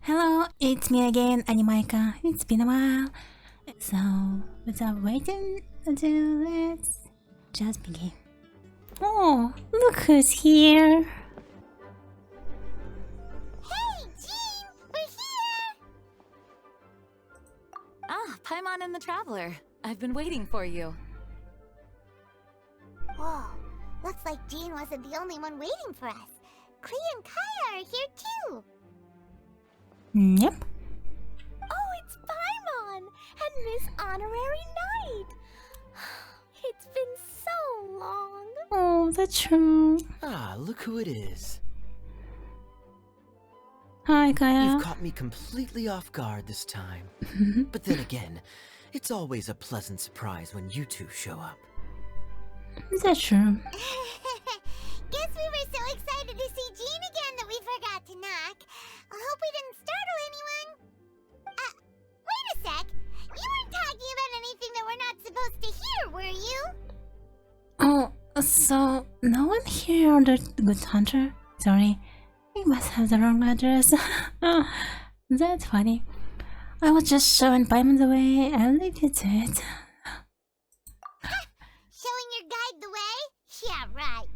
Hello, it's me again, Animaika. It's been a while. So, without waiting until let's just begin. Oh, look who's here! Hey, Jean! We're here! Ah, Paimon and the Traveler. I've been waiting for you. Whoa, looks like Jean wasn't the only one waiting for us. Klee and Kaya are here too! Yep. Oh, it's Paimon! And Miss Honorary Knight! It's been so long! Oh, that's true. Ah, look who it is. Hi, Kaya. You've caught me completely off guard this time. But then again, it's always a pleasant surprise when you two show up. That's true. Guess we were so excited to see Jean again that we forgot to knock. I hope we didn't startle anyone. Wait a sec. You weren't talking about anything that we're not supposed to hear, were you? Oh, so no one here on the Good Hunter? Sorry, I must have the wrong address. That's funny. I was just showing Paimon the way. I'll leave you to it. Showing your guide the way? Yeah, right.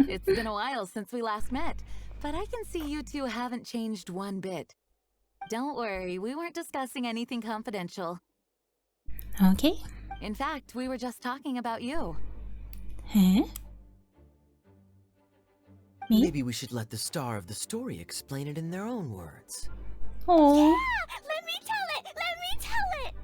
It's been a while since we last met, but I can see you two haven't changed one bit. Don't worry, we weren't discussing anything confidential. Okay. In fact, we were just talking about you. Huh? Me? Maybe we should let the star of the story explain it in their own words. Oh. Yeah, let me tell it!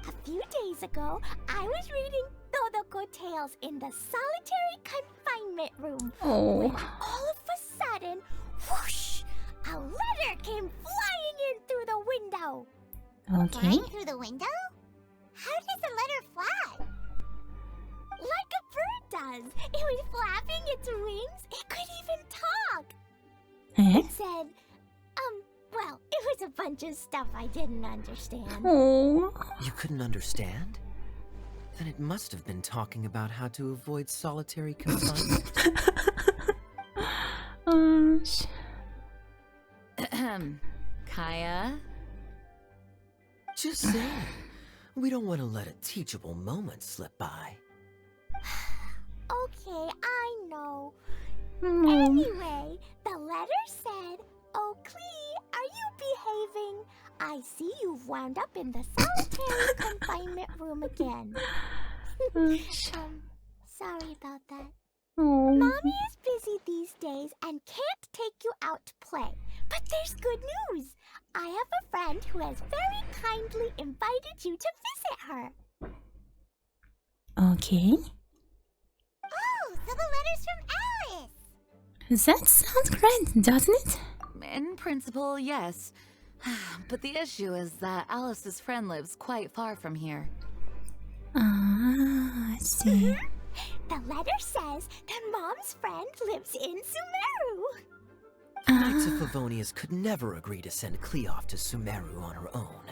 A few days ago, I was reading Todoko Tales in the solitary confinement room. When Oh. all of a sudden, whoosh, a letter came flying in through the window. Okay. Flying through the window? How does a letter fly? Like a bird does. It was flapping its wings. It could even talk. Huh? It said, well, it was a bunch of stuff I didn't understand. Oh. You couldn't understand? Then it must have been talking about how to avoid solitary confinement. Sh- Kaya? Just saying. We don't want to let a teachable moment slip by. Okay, I know. Oh. Anyway, the letter said, "Oh, Klee, are you behaving? I see you've wound up in the solitary confinement room again." Sorry about that. Oh. Mommy is busy these days and can't take you out to play. But there's good news. I have a friend who has very kindly invited you to visit her. Okay. Oh, so the letter's from Alice. That sounds great, doesn't it? In principle, yes. But the issue is that Alice's friend lives quite far from here. Ah, I see. The letter says that Mom's friend lives in Sumeru. The Knights of Favonius could never agree to send Klee off to Sumeru on her own.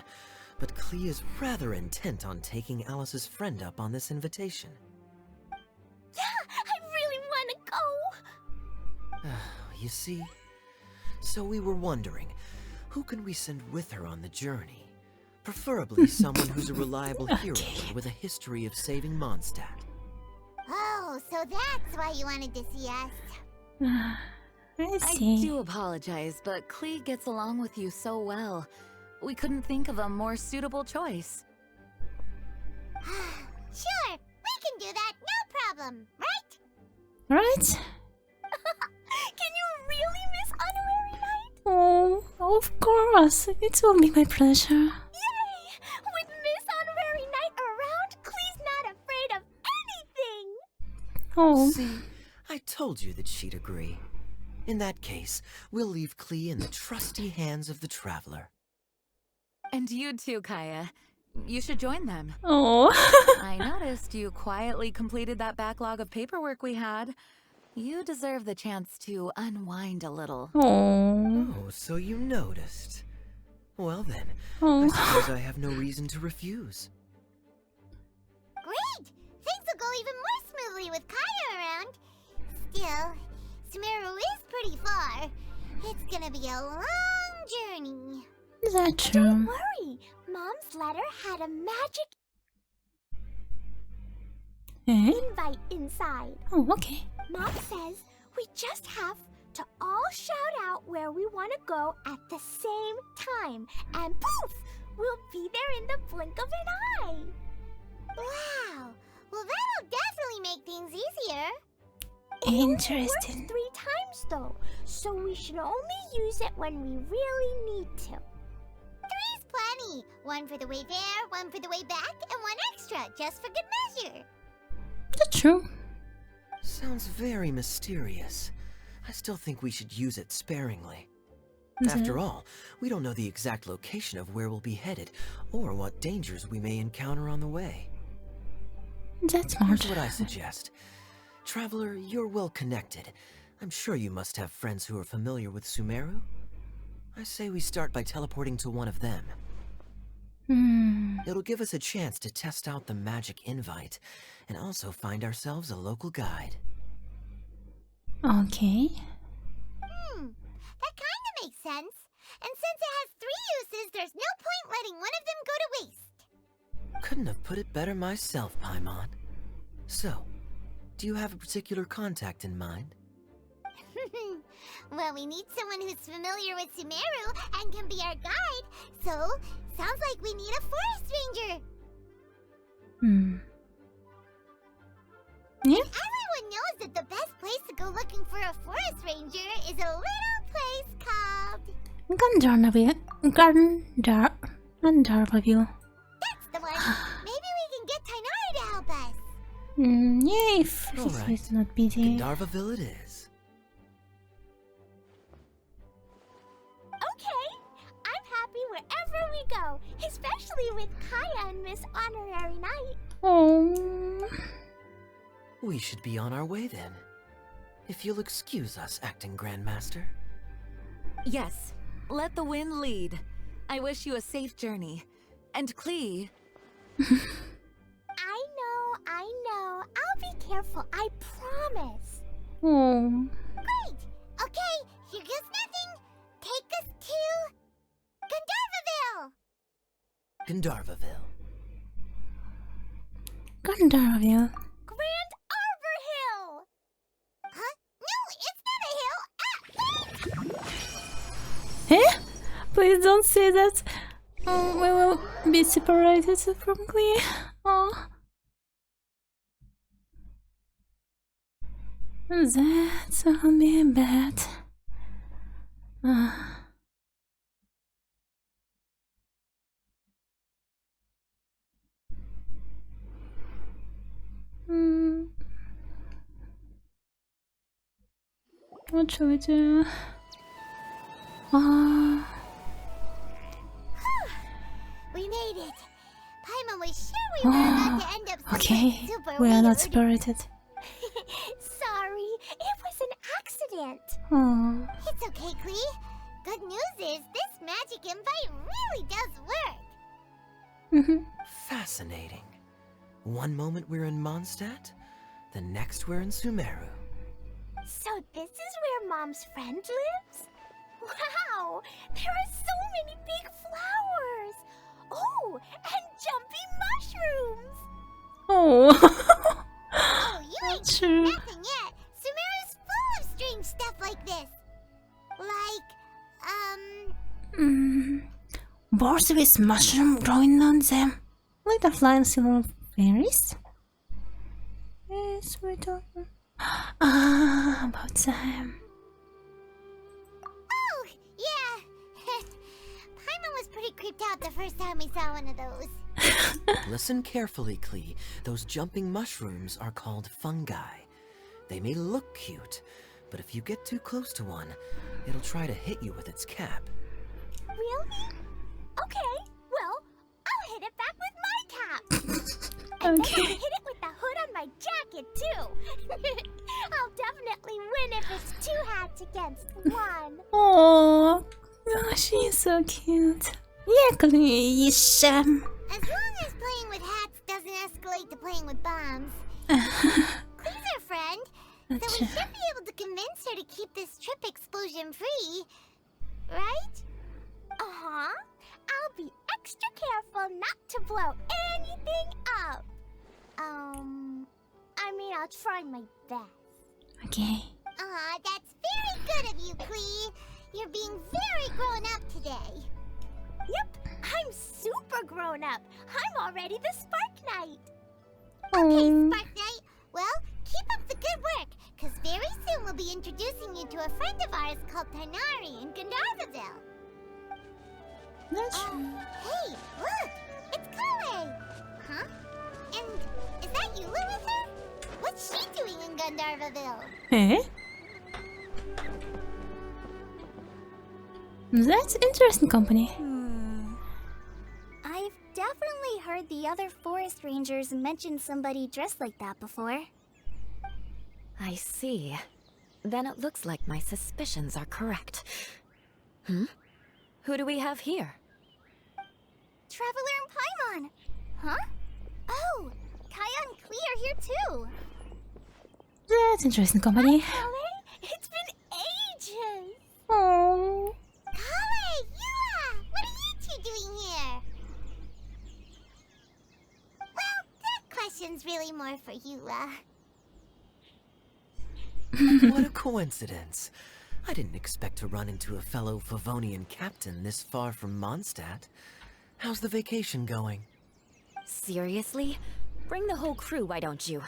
But Klee is rather intent on taking Alice's friend up on this invitation. Yeah, I really want to go. You see? So we were wondering, who can we send with her on the journey? Preferably someone who's a reliable hero and with a history of saving Mondstadt. Oh, so that's why you wanted to see us. I I see. do apologize, but Klee gets along with you so well. We couldn't think of a more suitable choice. Sure, we can do that, no problem, right? Right? Can you really, Miss Honorary Knight? Oh, of course. It will be my pleasure. Yay! With Miss Honorary Knight around, Klee's not afraid of anything! Oh. See, I told you that she'd agree. In that case, we'll leave Klee in the trusty hands of the Traveler. And you too, Kaya. You should join them. Oh. I noticed you quietly completed that backlog of paperwork we had. You deserve the chance to unwind a little. Oh. Oh, so you noticed. Well then, I Oh. suppose I have no reason to refuse. Great! Things will go even more smoothly with Kaya around. Still, Sumeru is pretty far. It's gonna be a long journey. Is that Don't true? worry, Mom's letter had a magic Eh? invite inside. Oh, okay. Mom says we just have to all shout out where we want to go at the same time, and poof, we'll be there in the blink of an eye. Wow, well that'll definitely make things easier. Interesting. Works 3 times though, so we should only use it when we really need to. 3's plenty. 1 for the way there, 1 for the way back, and 1 extra, just for good measure. That's true. Sounds very mysterious. I still think we should use it sparingly. Is After it? all, we don't know the exact location of where we'll be headed, or what dangers we may encounter on the way. That's Here's smart. what I suggest. Traveler, you're well connected. I'm sure you must have friends who are familiar with Sumeru. I say we start by teleporting to one of them. It'll give us a chance to test out the magic invite, and also find ourselves a local guide. Okay. That kind of makes sense. And since it has 3 uses, there's no point letting one of them go to waste. Couldn't have put it better myself, Paimon. So, do you have a particular contact in mind? Well, we need someone who's familiar with Sumeru and can be our guide. So, sounds like we need a forest ranger. Yeah. Everyone knows that the best place to go looking for a forest ranger is a little place called... Gandarville. That's the one. Maybe we can get Tainari to help us. Yeah, if Alright. he's not busy. Gandarvaville it is. Okay, I'm happy wherever we go, especially with Kaya and Miss Honorary Knight. Oh. We should be on our way then. If you'll excuse us, Acting Grandmaster. Yes, let the wind lead. I wish you a safe journey. And Klee, I know. I'll be careful, I promise. Oh. Great! Okay, here goes nothing. Take us to... Gandarvaville! Gandarvaville. Gandarville. Grand Arbor Hill! Huh? No, it's not a hill! Ah, wait! Eh? Please don't say that. We will be separated from Klee. Oh. That's only bad. What shall we do? We made it! Paimon was sure we were about to end up Okay, someplace super we are not weird. separated. Sorry, it was an accident. Oh. It's okay, Klee. Good news is this magic invite really does work. Fascinating. One moment we're in Mondstadt, the next we're in Sumeru. So this is where Mom's friend lives? Wow, there are so many big flowers. Oh, and jumpy mushrooms. Oh. Oh, you ain't seen True. nothing yet. Sumeru's full of strange stuff like this. Boards with mushroom growing on them. Like the flying silver fairies? Yes, we don't know. About them. Oh, yeah. Paimon was pretty creeped out the first time we saw one of those. Listen carefully, Klee. Those jumping mushrooms are called fungi. They may look cute, but if you get too close to one, it'll try to hit you with its cap. Really? Okay, well, I'll hit it back with my cap. And then Okay. I'll hit it with the hood on my jacket, too. I'll definitely win if it's 2 hats against 1. Oh, she's so cute. Yeah, Klee. As long as playing with hats doesn't escalate to playing with bombs. Klee's our friend, so we should be able to convince her to keep this trip explosion-free. Right? I'll try my best. Okay. Aw, that's very good of you, Klee. You're being very grown up today. Yep, I'm super grown up. I'm already the Spark Knight. Okay, Spark Knight. Well, keep up the good work, because very soon we'll be introducing you to a friend of ours called Tanari in Gandharvaville. That's Hey, look! It's Klee! Huh? And is that Eula with her? What's she doing in Gandharvaville? Eh? That's interesting company. I've definitely heard the other forest rangers mention somebody dressed like that before. I see. Then it looks like my suspicions are correct. Who do we have here? Traveler and Paimon! Huh? Oh! Kaya and Klee are here too! That's interesting company. Kale? It's been ages! Oh. Kale! Eula! What are you two doing here? Well, that question's really more for Eula. What a coincidence. I didn't expect to run into a fellow Favonian captain this far from Mondstadt. How's the vacation going? Seriously? Bring the whole crew, why don't you?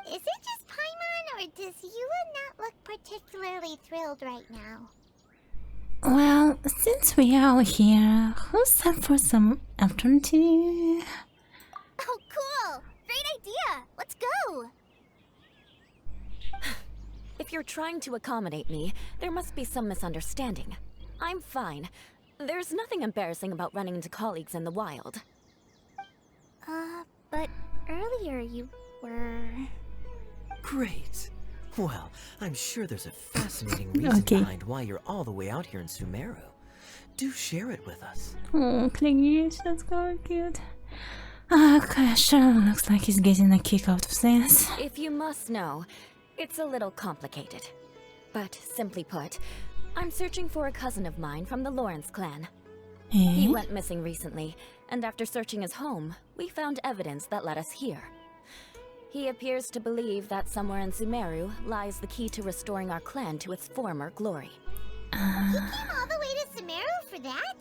Is it just Paimon, or does Eula not look particularly thrilled right now? Well, since we are all here, who's up for some afternoon tea? Oh, cool! Great idea! Let's go! If you're trying to accommodate me, there must be some misunderstanding. I'm fine. There's nothing embarrassing about running into colleagues in the wild. But earlier you were... Great. Well, I'm sure there's a fascinating reason behind why you're all the way out here in Sumeru. Do share it with us. Oh, Clingy, that's so cute. Ah, Kaya sure looks like he's getting a kick out of things. If you must know, it's a little complicated. But simply put, I'm searching for a cousin of mine from the Lawrence clan. He went missing recently, and after searching his home, we found evidence that led us here. He appears to believe that somewhere in Sumeru lies the key to restoring our clan to its former glory. He came all the way to Sumeru for that?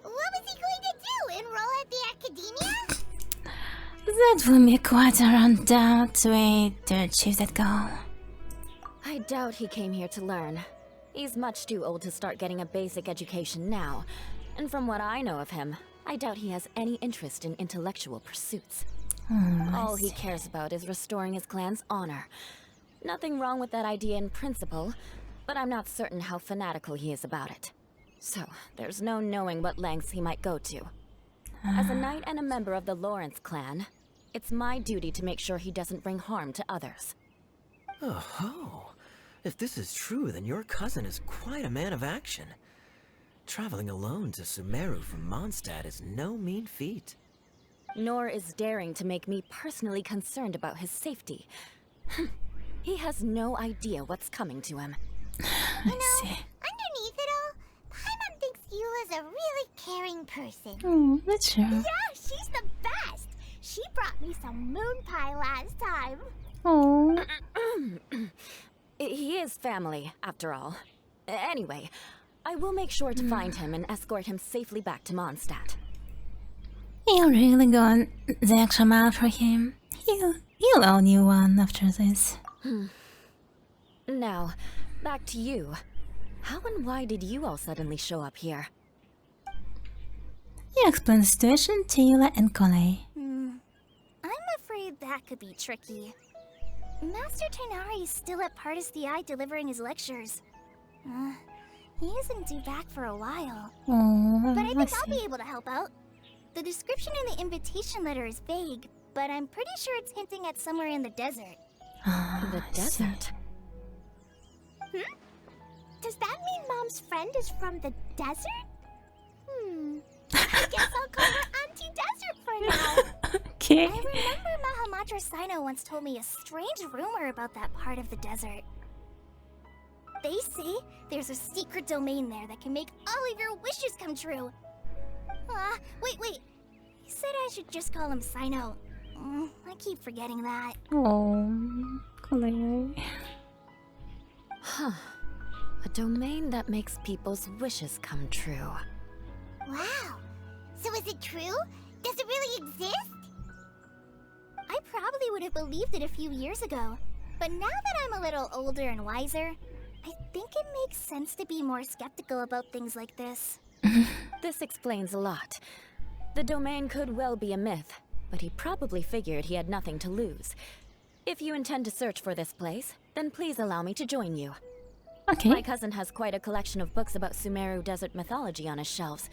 What was he going to do? Enroll at the academia? That will be quite a roundabout way to achieve that goal. I doubt he came here to learn. He's much too old to start getting a basic education now. And from what I know of him, I doubt he has any interest in intellectual pursuits. All he cares about is restoring his clan's honor. Nothing wrong with that idea in principle, but I'm not certain how fanatical he is about it. So, there's no knowing what lengths he might go to. As a knight and a member of the Lawrence clan, it's my duty to make sure he doesn't bring harm to others. Oh-ho. If this is true, then your cousin is quite a man of action. Traveling alone to Sumeru from Mondstadt is no mean feat. Nor is daring to make me personally concerned about his safety. He has no idea what's coming to him. I see. Underneath it all, Paimon thinks Eula's a really caring person. Oh, that's true. Yeah, she's the best! She brought me some moon pie last time. Oh. He is family, after all. Anyway, I will make sure to find him and escort him safely back to Mondstadt. You're really going the extra mile for him. He'll own you one after this. Now, back to you. How and why did you all suddenly show up here? You explain the situation to Eula and Klee. I'm afraid that could be tricky. Master Tighnari is still at Pardis the Eye delivering his lectures. He isn't due back for a while. Oh, But I think I'll be able to help out. The description in the invitation letter is vague, but I'm pretty sure it's hinting at somewhere in the desert. The desert? Does that mean Mom's friend is from the desert? I guess I'll call her Auntie Desert for now. Okay. I remember Mahamatra Sino once told me a strange rumor about that part of the desert. They say there's a secret domain there that can make all of your wishes come true. Wait. He said I should just call him Sino. I keep forgetting that. Oh, Klee. Huh. A domain that makes people's wishes come true. Wow. So is it true? Does it really exist? I probably would have believed it a few years ago. But now that I'm a little older and wiser, I think it makes sense to be more skeptical about things like this. This explains a lot. The domain could well be a myth, but he probably figured he had nothing to lose. If you intend to search for this place, then please allow me to join you. Okay. My cousin has quite a collection of books about Sumeru desert mythology on his shelves.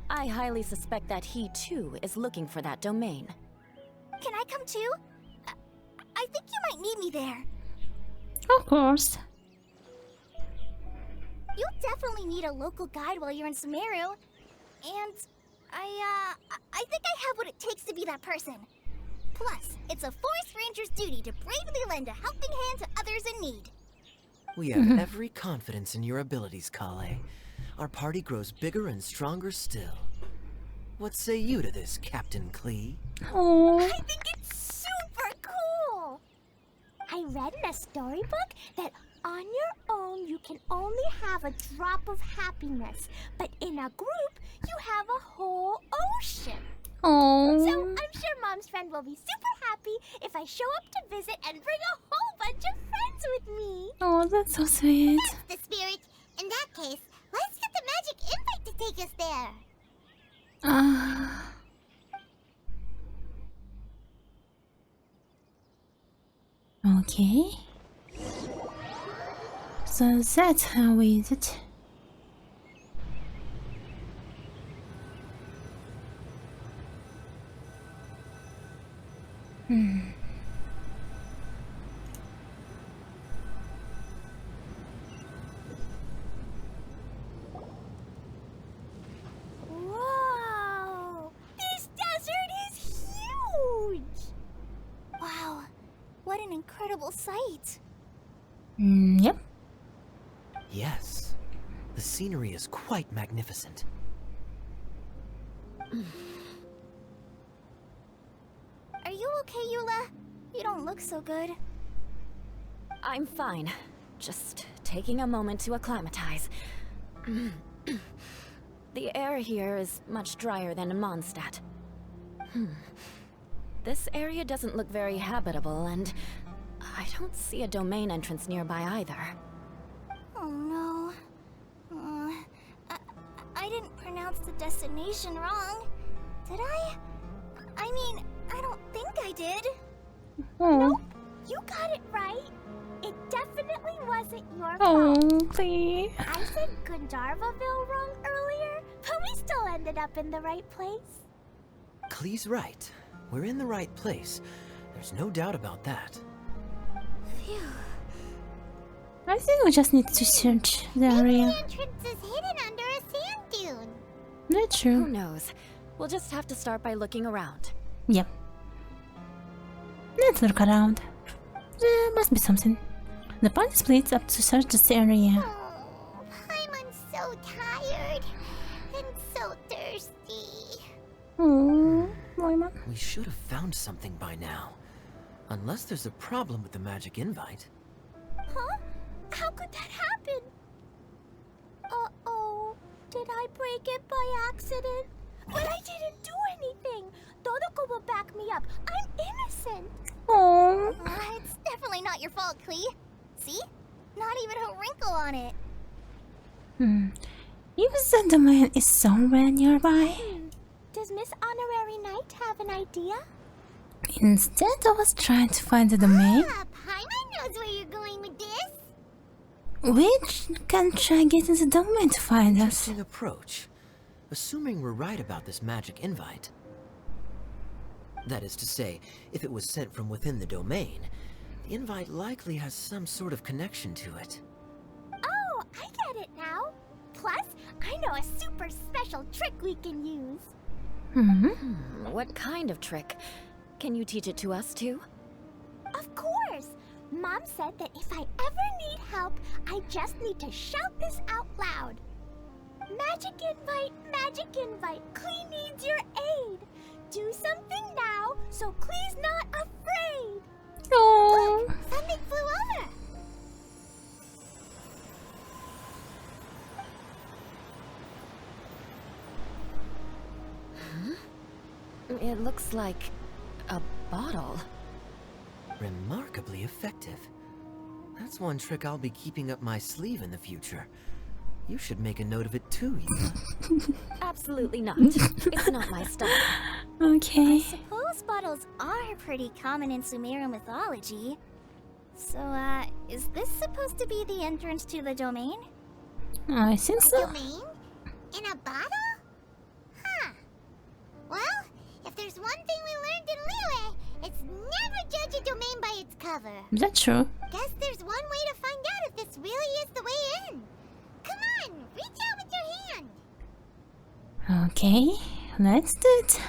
I highly suspect that he, too, is looking for that domain. Can I come too? I think you might need me there. Of course. You'll definitely need a local guide while you're in Sumeru. And I think I have what it takes to be that person. Plus, it's a forest ranger's duty to bravely lend a helping hand to others in need. We have every confidence in your abilities, Klee. Our party grows bigger and stronger still. What say you to this, Captain Klee? Oh. I think it's super cool! I read in a storybook that on your own you can only have a drop of happiness, but in a group you have a whole ocean. Oh. So I'm sure Mom's friend will be super happy if I show up to visit and bring a whole bunch of friends with me. Oh, that's so sweet. The spirit. In that case, let's get the magic invite to take us there. Okay. So that's how is it. Whoa! This desert is huge! Wow, what an incredible sight. Yep. Yes. The scenery is quite magnificent. Are you okay, Eula? You don't look so good. I'm fine. Just taking a moment to acclimatize. The air here is much drier than in Mondstadt. This area doesn't look very habitable, and I don't see a domain entrance nearby either. Oh no. I didn't pronounce the destination wrong. Did I? I mean, I don't think I did. Oh. You got it right. It definitely wasn't your Oh, fault. please. I said Gandharvaville wrong earlier, but we still ended up in the right place. Klee's right. We're in the right place. There's no doubt about that. Phew. I think we just need to search the Maybe area. the entrance is hidden under a sand dune. That's Who true. knows? We'll just have to start by looking around. Yep. Let's look around. There must be something. The party splits up to search this area. Oh, Paimon's so tired and so thirsty. Oh, Moima. We should have found something by now. Unless there's a problem with the magic invite. Huh? How could that happen? Uh-oh. Did I break it by accident? But I didn't do anything. Todoko will back me up. I'm innocent. Oh. It's definitely not your fault, Klee. See? Not even a wrinkle on it. If the domain is somewhere nearby, Does Miss Honorary Knight have an idea? instead of us trying to find the domain, Paimon knows where you're going with this. we can try getting the domain to find us. Interesting approach. Assuming we're right about this magic invite. That is to say, if it was sent from within the domain, the invite likely has some sort of connection to it. Oh, I get it now. Plus, I know a super special trick we can use. What kind of trick? Can you teach it to us too? Of course. Mom said that if I ever need help, I just need to shout this out loud. Magic invite, Klee needs your aid. Do something now so Klee's not It looks like a bottle. Remarkably effective. That's one trick I'll be keeping up my sleeve in the future. You should make a note of it too, Yuka. Absolutely not. It's not my style. Okay. Suppose bottles are pretty common in Sumerian mythology. So, is this supposed to be the entrance to the domain? I think A so. domain? In a bottle? Huh. Well, if there's one thing we learned in Liyue, it's never judge a domain by its cover. That's true. Guess there's one way to find out if this really is the way in. Come on, reach out with your hand. Okay, let's do it.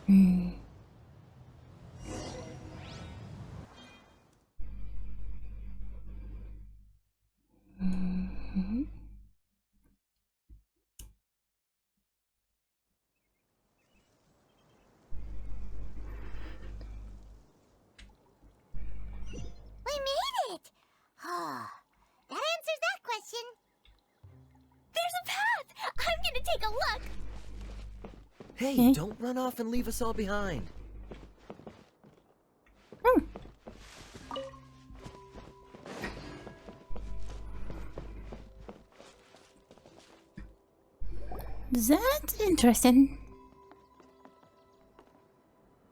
Hmm. Mhm. We made it! Oh, that answers that question. There's a path! I'm gonna take a look! Hey, Okay. don't run off and leave us all behind. Hmm. That's interesting.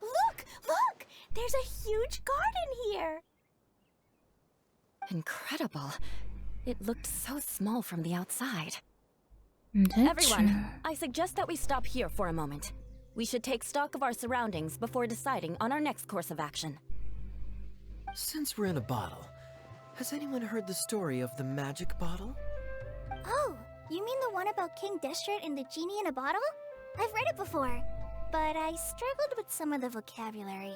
Look! Look! There's a huge garden here! Incredible. It looked so small from the outside. That's Everyone, true. I suggest that we stop here for a moment. We should take stock of our surroundings before deciding on our next course of action. Since we're in a bottle, has anyone heard the story of the magic bottle? Oh, you mean the one about King Destret and the genie in a bottle? I've read it before, but I struggled with some of the vocabulary.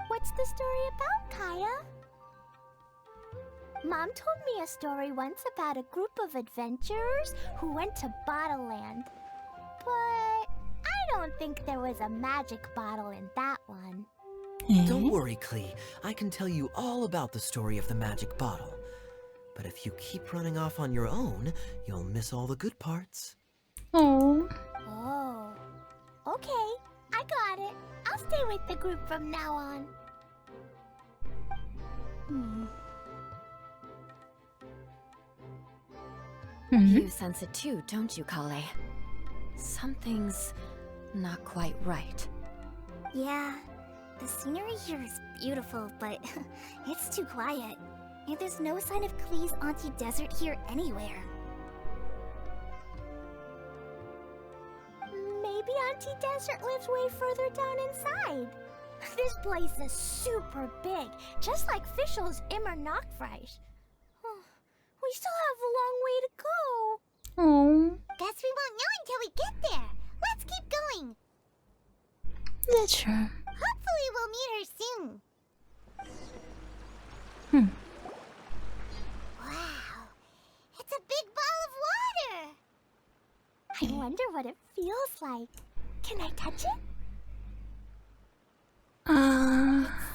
What's the story about, Kaya? Mom told me a story once about a group of adventurers who went to BottleLand. But I don't think there was a magic bottle in that one. Don't worry, Klee. I can tell you all about the story of the magic bottle. But if you keep running off on your own, you'll miss all the good parts. Oh. Oh. Okay, I got it. I'll stay with the group from now on. You sense it too, don't you, Kale? Something's not quite right. Yeah, the scenery here is beautiful, but it's too quiet. And there's no sign of Klee's Auntie Desert here anywhere. Maybe Auntie Desert lives way further down inside. This place is super big, just like Fischl's Immer Nachtreich. We still have a long way to go. Oh. Guess we won't know until we get there. Let's keep going. That's true. Hopefully we'll meet her soon. Wow. It's a big ball of water. I wonder what it feels like. Can I touch it?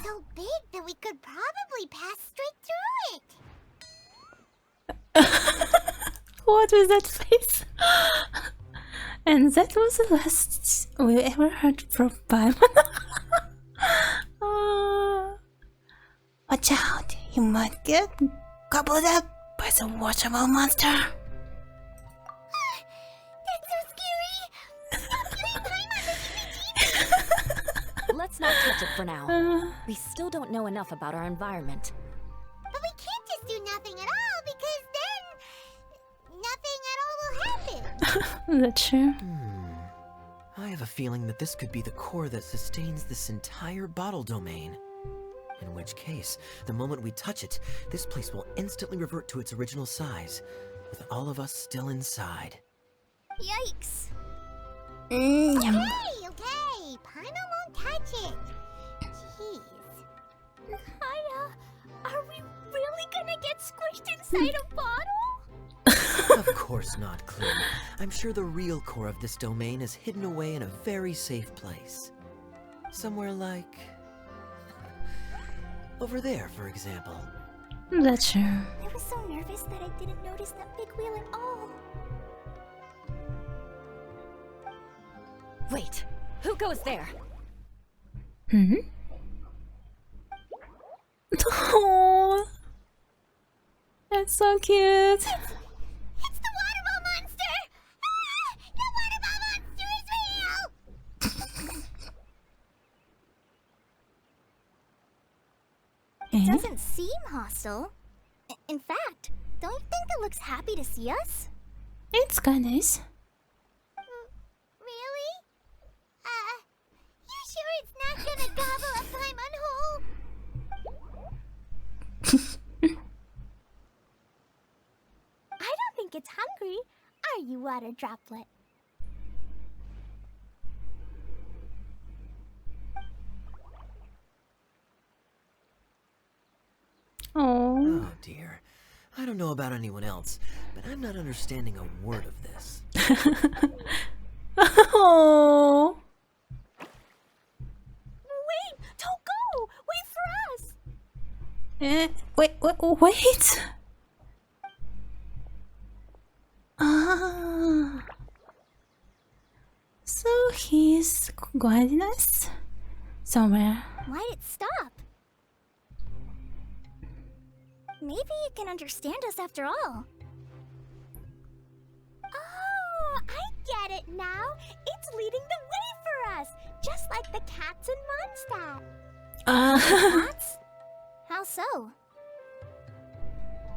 So big that we could probably pass straight through it. What was that face? And that was the last we ever heard from Paimon. Watch out, you might get gobbled up by the watchable monster. That's so scary. Stop doing Paimon. Let's not touch it for now. We still don't know enough about our environment. But we can't just do nothing at all because then nothing at all will happen. That's true. I have a feeling that this could be the core that sustains this entire bottle domain. In which case, the moment we touch it, this place will instantly revert to its original size, with all of us still inside. Yikes. Yum. Okay. Paimon won't touch it. Jeez. Kaya, are we really gonna get squished inside a bottle? Of course not, Klee. I'm sure the real core of this domain is hidden away in a very safe place. Somewhere like... over there, for example. That's true. I was so nervous that I didn't notice that big wheel at all. Wait, who goes there? Hmm? Oh, that's so cute. It's the water ball monster! Ah! The water ball monster is real! Eh? Doesn't seem hostile. In fact, don't you think it looks happy to see us? It's kinda nice. Really? You sure it's not gonna gobble up Paimon whole? I don't think it's hungry. Are you, water droplet? Oh. Oh dear. I don't know about anyone else, but I'm not understanding a word of this. Oh. Wait! Don't go! Wait for us! Wait. Ah. So he's guiding us somewhere. Why'd it stop? Maybe it can understand us after all. Oh, I get it now. It's leading the way for us, just like the cats in Mondstadt. Cats? How so?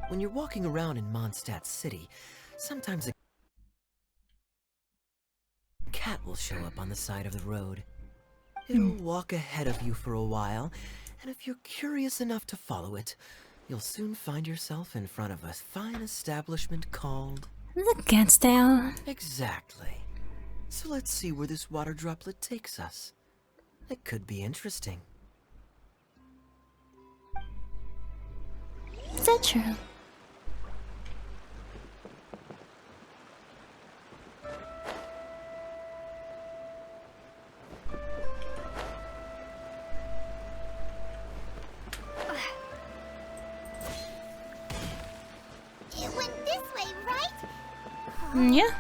When you're walking around in Mondstadt City, sometimes a cat will show up on the side of the road. It'll walk ahead of you for a while, and if you're curious enough to follow it, you'll soon find yourself in front of a fine establishment called... The cat style. Exactly. So let's see where this water droplet takes us. It could be interesting. Is that true? It went this way, right? Yeah.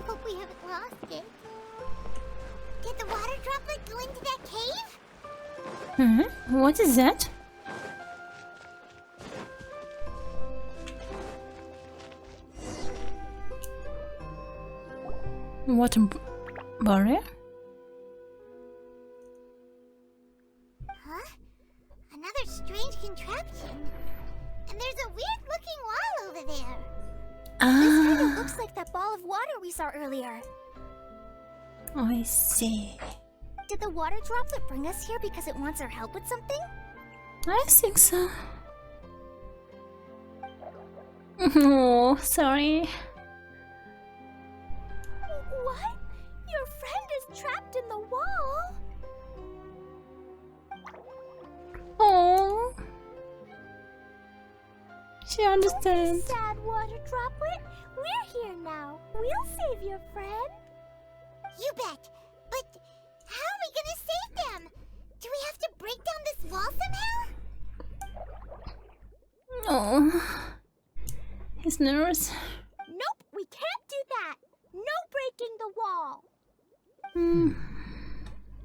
Hope we haven't lost it. Did the water droplet go into that cave? What is that? Water barrier? Huh? Another strange contraption. And there's a weird-looking wall over there. This kind of looks like that ball of water we saw earlier. I see. Did the water droplet bring us here because it wants our help with something? I think so. Oh, sorry. What? Your friend is trapped in the wall? Oh. She understands. Sad water droplet. We're here now. We'll save your friend. You bet. But how are we gonna save them? Do we have to break down this wall somehow? Oh. His nerves. Nope, we can't do that. No breaking the wall.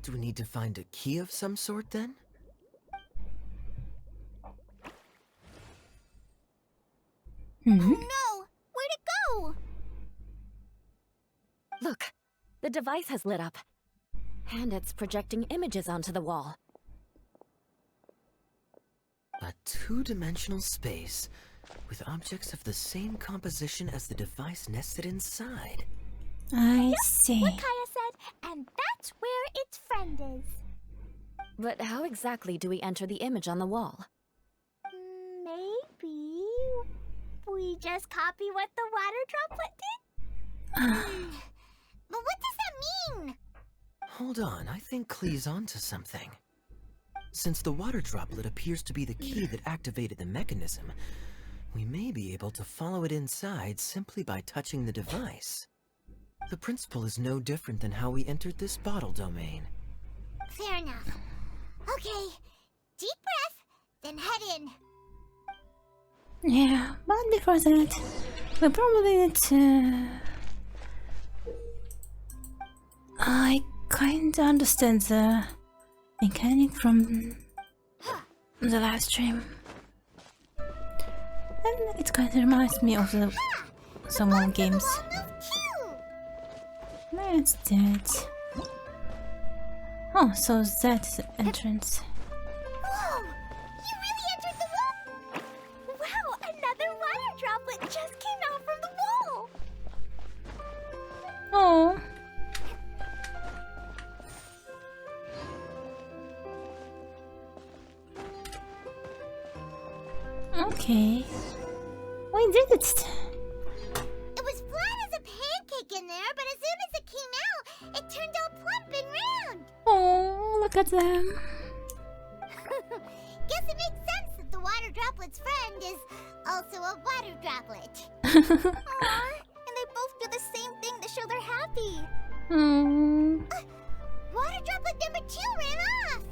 Do we need to find a key of some sort then? No, where'd it go? Look, the device has lit up. And it's projecting images onto the wall. A two-dimensional space with objects of the same composition as the device nested inside. I see. What Kaya said, and that's where its friend is. But how exactly do we enter the image on the wall? Maybe we just copy what the water droplet did? But what does that mean? Hold on, I think Klee's onto something. Since the water droplet appears to be the key that activated the mechanism, we may be able to follow it inside simply by touching the device. The principle is no different than how we entered this bottle domain. Fair enough. Okay, deep breath, then head in. Yeah, but before that, we probably need to... I kinda understand the mechanic from the live stream. And it kinda reminds me of the some old games. Let's do it. Oh, so that's the entrance. Whoa! You really entered the wall! Wow, another water droplet just came out from the wall! Oh. Okay. We did it. It was flat as a pancake in there, but as soon as it came out, it turned all plump and round! Oh, look at them. Guess it makes sense that the water droplet's friend is also a water droplet. Aww, and they both do the same thing to show they're happy. Water droplet number 2 ran off!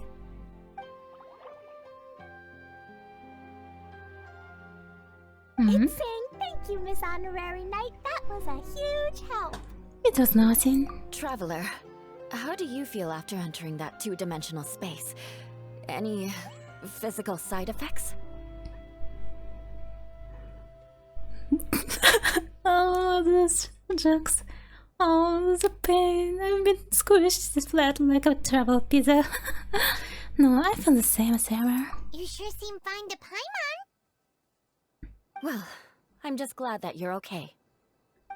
It's saying thank you, Miss Honorary Knight. That was a huge help. It was nothing. Traveler, how do you feel after entering that two-dimensional space? Any physical side effects? Oh, those jokes. Oh, there's a pain. I've been squished flat like a travel pizza. No, I feel the same as ever. You sure seem fine to Paimon. Well, I'm just glad that you're okay.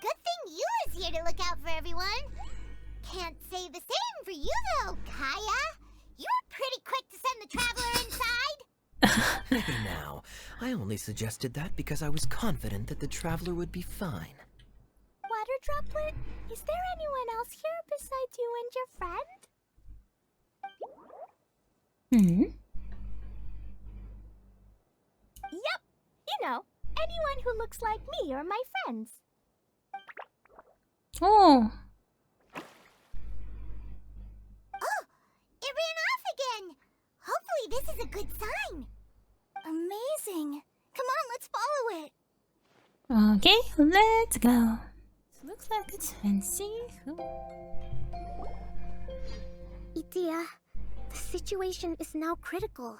Good thing Yura's here to look out for everyone. Can't say the same for you though, Kaya. You were pretty quick to send the traveler inside. Hey now, I only suggested that because I was confident that the traveler would be fine. Water droplet, is there anyone else here besides you and your friend? Yep, you know, anyone who looks like me or my friends. Oh. Oh, it ran off again. Hopefully this is a good sign. Amazing. Come on, let's follow it. Okay, let's go. Looks like it's fancy. Itia, the situation is now critical.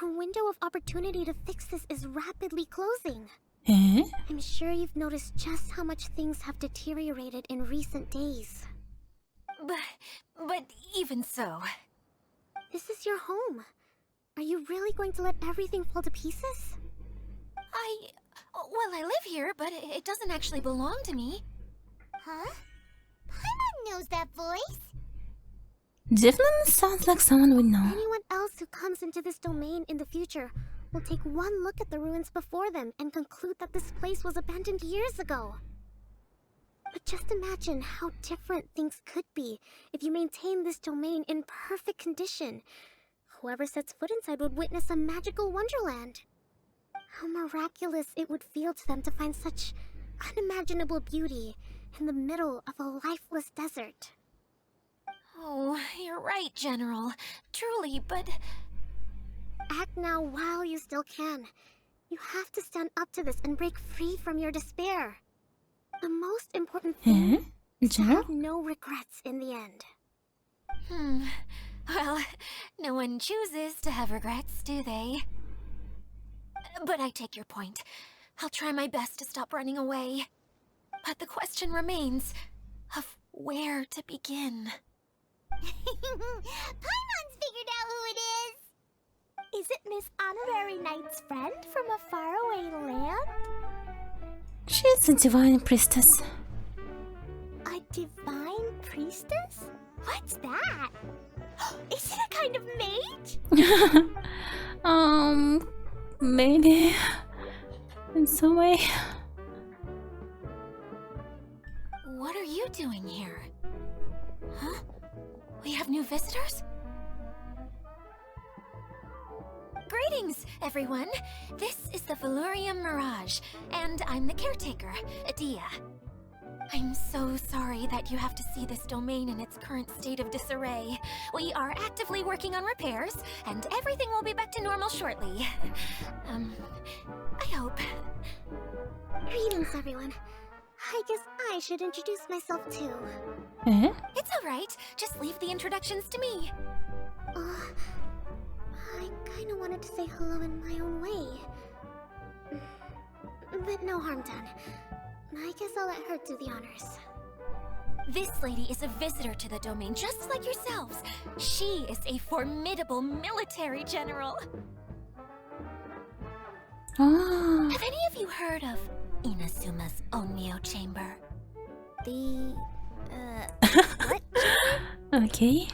Our window of opportunity to fix this is rapidly closing. Eh? I'm sure you've noticed just how much things have deteriorated in recent days. But even so... This is your home. Are you really going to let everything fall to pieces? Well, I live here, but it doesn't actually belong to me. Huh? Paimon knows that voice. Definitely sounds like someone we know. Anyone else who comes into this domain in the future will take one look at the ruins before them and conclude that this place was abandoned years ago. But just imagine how different things could be if you maintain this domain in perfect condition. Whoever sets foot inside would witness a magical wonderland. How miraculous it would feel to them to find such unimaginable beauty in the middle of a lifeless desert. Oh, you're right, General. Truly, but... Act now while you still can. You have to stand up to this and break free from your despair. The most important thing is to have no regrets in the end. Well, no one chooses to have regrets, do they? But I take your point. I'll try my best to stop running away. But the question remains of where to begin. Paimon's figured out who it is! Is it Miss Honorary Knight's friend from a faraway land? She's a divine priestess. A divine priestess? What's that? Is it a kind of mage? Maybe. In some way. What are you doing here? Huh? We have new visitors? Greetings, everyone! This is the Valurium Mirage, and I'm the caretaker, Adia. I'm so sorry that you have to see this domain in its current state of disarray. We are actively working on repairs, and everything will be back to normal shortly. I hope. Greetings, everyone. I guess I should introduce myself too. Eh? It's alright. Just leave the introductions to me. I kinda wanted to say hello in my own way. But no harm done. I guess I'll let her do the honors. This lady is a visitor to the domain, just like yourselves. She is a formidable military general. Oh. Have any of you heard of Inazuma's Onmyo Chamber? The... what? Okay.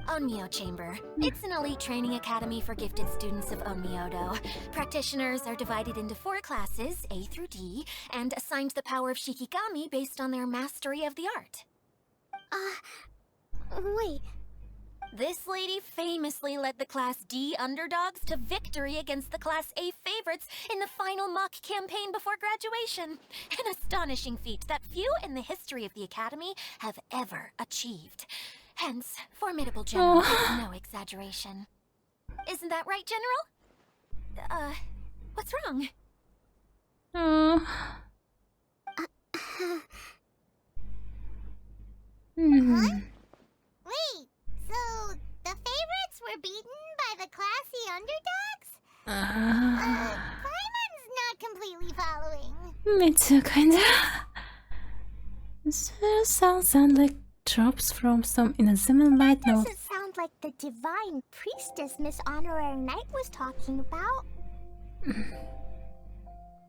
Onmyo Chamber. It's an elite training academy for gifted students of Onmyodo. Practitioners are divided into 4 classes, A through D, and assigned the power of Shikigami based on their mastery of the art. Wait. This lady famously led the Class D underdogs to victory against the Class A favorites in the final mock campaign before graduation. An astonishing feat that few in the history of the academy have ever achieved. Hence, formidable general is no exaggeration. Isn't that right, General? What's wrong? Wait, so the favorites were beaten by the classy underdogs? Paimon's not completely following. Me too, kinda. This sounds like tropes from some Inazuma might know. Doesn't sound like the divine priestess Miss Honorary Knight was talking about.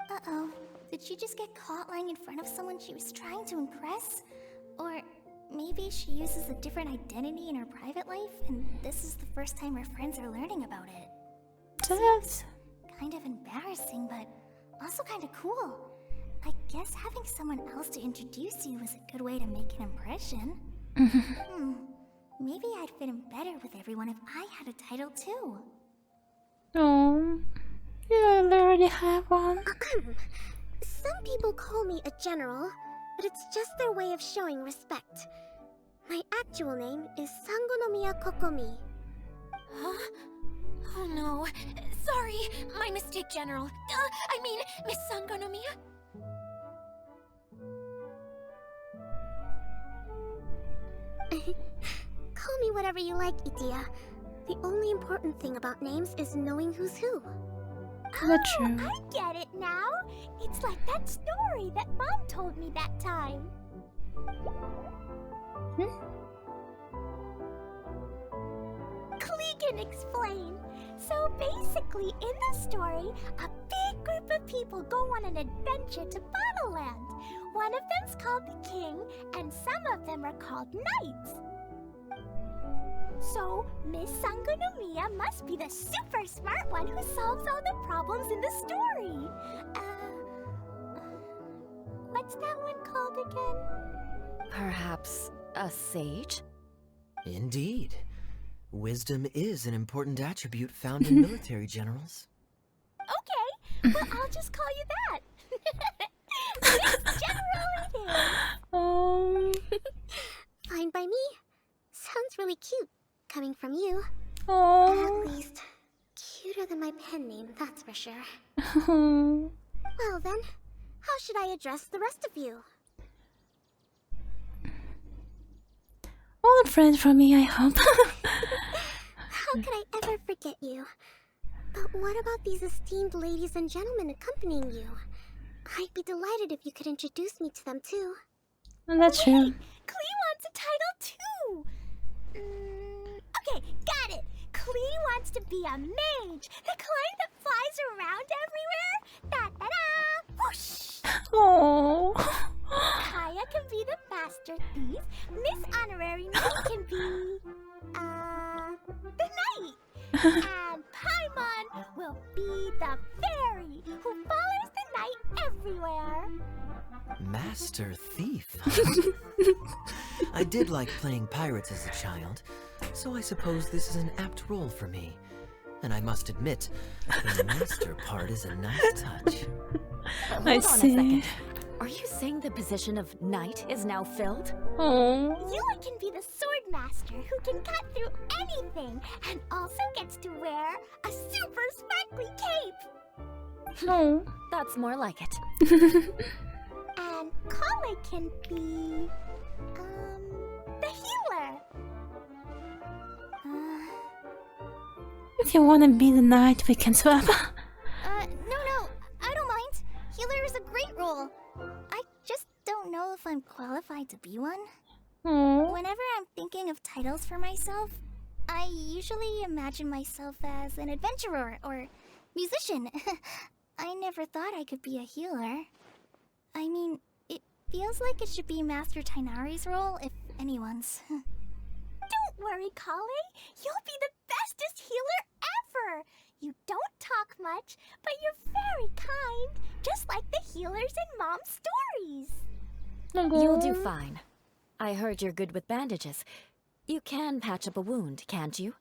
Uh-oh. Did she just get caught lying in front of someone she was trying to impress? Or maybe she uses a different identity in her private life, and this is the first time her friends are learning about it. That's Kind of embarrassing, but also kind of cool. I guess having someone else to introduce you was a good way to make an impression. Maybe I'd fit in better with everyone if I had a title too. oh, you already have one. Some people call me a general, but it's just their way of showing respect. My actual name is Sangonomiya Kokomi. Huh? Oh no. Sorry, my mistake, General. I mean, Miss Sangonomiya. Call me whatever you like, Itia. The only important thing about names is knowing who's who. That's true. I get it now. It's like that story that Mom told me that time. Klee can explain. So basically, in the story, a big group of people go on an adventure to BottleLand. One of them's called the King, and some of them are called Knights. So, Miss Sangonomiya must be the super smart one who solves all the problems in the story. What's that one called again? Perhaps a sage? Indeed. Wisdom is an important attribute found in military generals. Okay, well, I'll just call you that. Miss General it Oh, is. Fine by me. Sounds really cute, coming from you. oh. At least, cuter than my pen name, that's for sure. Oh. Well then, how should I address the rest of you? Old friend from me, I hope. How could I ever forget you? But what about these esteemed ladies and gentlemen accompanying you? I'd be delighted if you could introduce me to them too. That's true. Klee wants a title too! Okay, got it! Klee wants to be a mage! The kind that flies around everywhere! Da-da-da! Whoosh! Oh. Kaya can be the master thief. Miss Honorary Knight can be... the knight! And Paimon will be the fairy who follows the knight everywhere. Master Thief. I did like playing pirates as a child, so I suppose this is an apt role for me. And I must admit, the master part is a nice touch. But hold I on a see. second. Are you saying the position of knight is now filled? Oh. Yua can be the sword master who can cut through anything and also gets to wear a super sparkly cape. No. That's more like it. And Klee can be... the healer. If you wanna be the knight, we can swap. No, I don't mind. Healer is a great role. I just don't know if I'm qualified to be one. Aww. Whenever I'm thinking of titles for myself, I usually imagine myself as an adventurer or musician. I never thought I could be a healer. I mean, it feels like it should be Master Tainari's role, if anyone's. Don't worry, Klee. You'll be the bestest healer ever. You don't talk much, but you're very kind, just like the healers in Mom's stories. You'll do fine. I heard you're good with bandages. You can patch up a wound, can't you?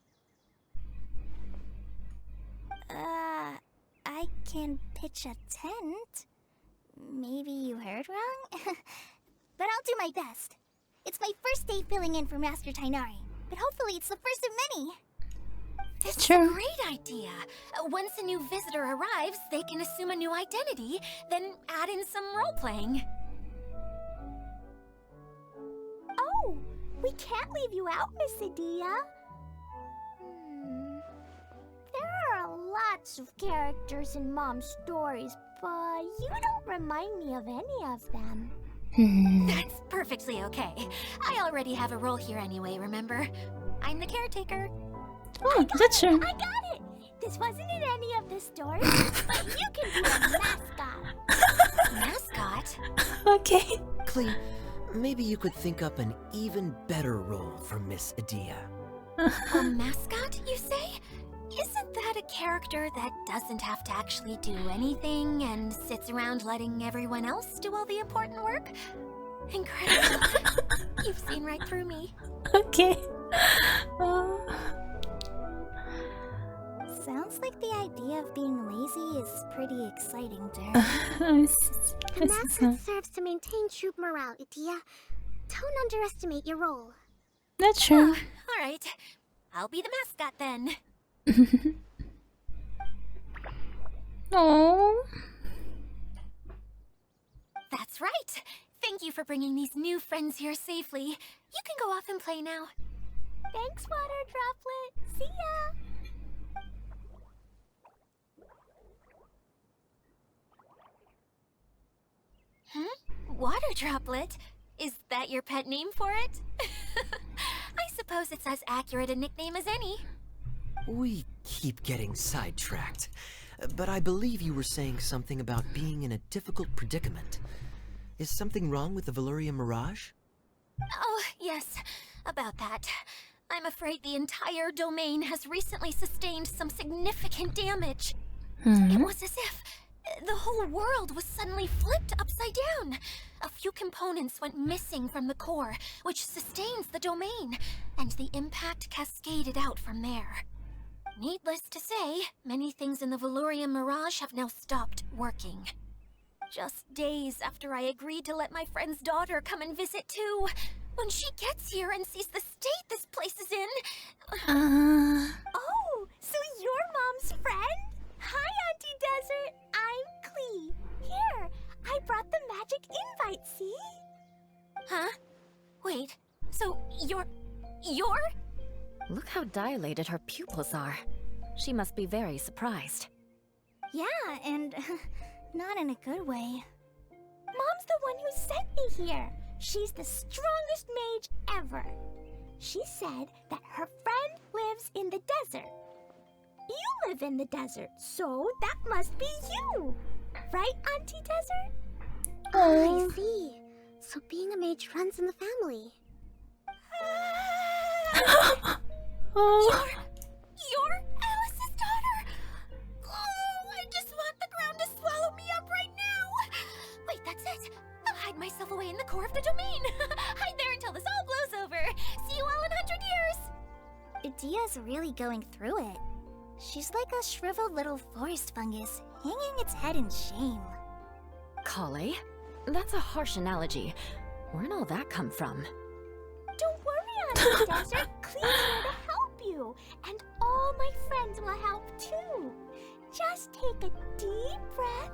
I can pitch a tent. Maybe you heard wrong? But I'll do my best. It's my first day filling in for Master Tainari, but hopefully it's the first of many. This is Sure. a great idea. Once a new visitor arrives, they can assume a new identity, then add in some role-playing. Oh, we can't leave you out, Miss Adia. There are lots of characters in Mom's stories, but you don't remind me of any of them. That's perfectly okay. I already have a role here anyway, remember? I'm the caretaker. Oh, that's true. I got it! This wasn't in any of the stories, but you can be a mascot. Mascot? Okay. Klee, maybe you could think up an even better role for Miss Adia. A mascot, you say? Isn't that a character that doesn't have to actually do anything and sits around letting everyone else do all the important work? Incredible. You've seen right through me. Okay. Sounds like the idea of being lazy is pretty exciting to her. The mascot serves to maintain troop morale, Adia. Don't underestimate your role. That's true. All right. I'll be the mascot then. Oh. That's right. Thank you for bringing these new friends here safely. You can go off and play now. Thanks, Water Droplet. See ya! Water Droplet? Is that your pet name for it? I suppose it's as accurate a nickname as any. We keep getting sidetracked, but I believe you were saying something about being in a difficult predicament. Is something wrong with the Veluria Mirage? Oh, yes, about that. I'm afraid the entire domain has recently sustained some significant damage. It was as if the whole world was suddenly flipped upside down. A few components went missing from the core, which sustains the domain, and the impact cascaded out from there. Needless to say, many things in the Veluria Mirage have now stopped working. Just days after I agreed to let my friend's daughter come and visit too, when she gets here and sees the state this place is in... Oh, so you're Mom's friend? Hi, Auntie Desert. I'm Klee. Here, I brought the magic invite, see? Huh? Wait, so you're... Look how dilated her pupils are. She must be very surprised. Yeah, and not in a good way. Mom's the one who sent me here. She's the strongest mage ever. She said that her friend lives in the desert. You live in the desert, so that must be you. Right, Auntie Desert? Oh, I see. So being a mage runs in the family. You're Alice's daughter! Oh, I just want the ground to swallow me up right now! Wait, that's it! I'll hide myself away in the core of the domain! Hide there until this all blows over! See you all in 100 years! Adia's really going through it. She's like a shriveled little forest fungus, hanging its head in shame. Klee? That's a harsh analogy. Where'd all that come from? Don't worry, Auntie Desert. Klee's here to help you, and all my friends will help too. Just take a deep breath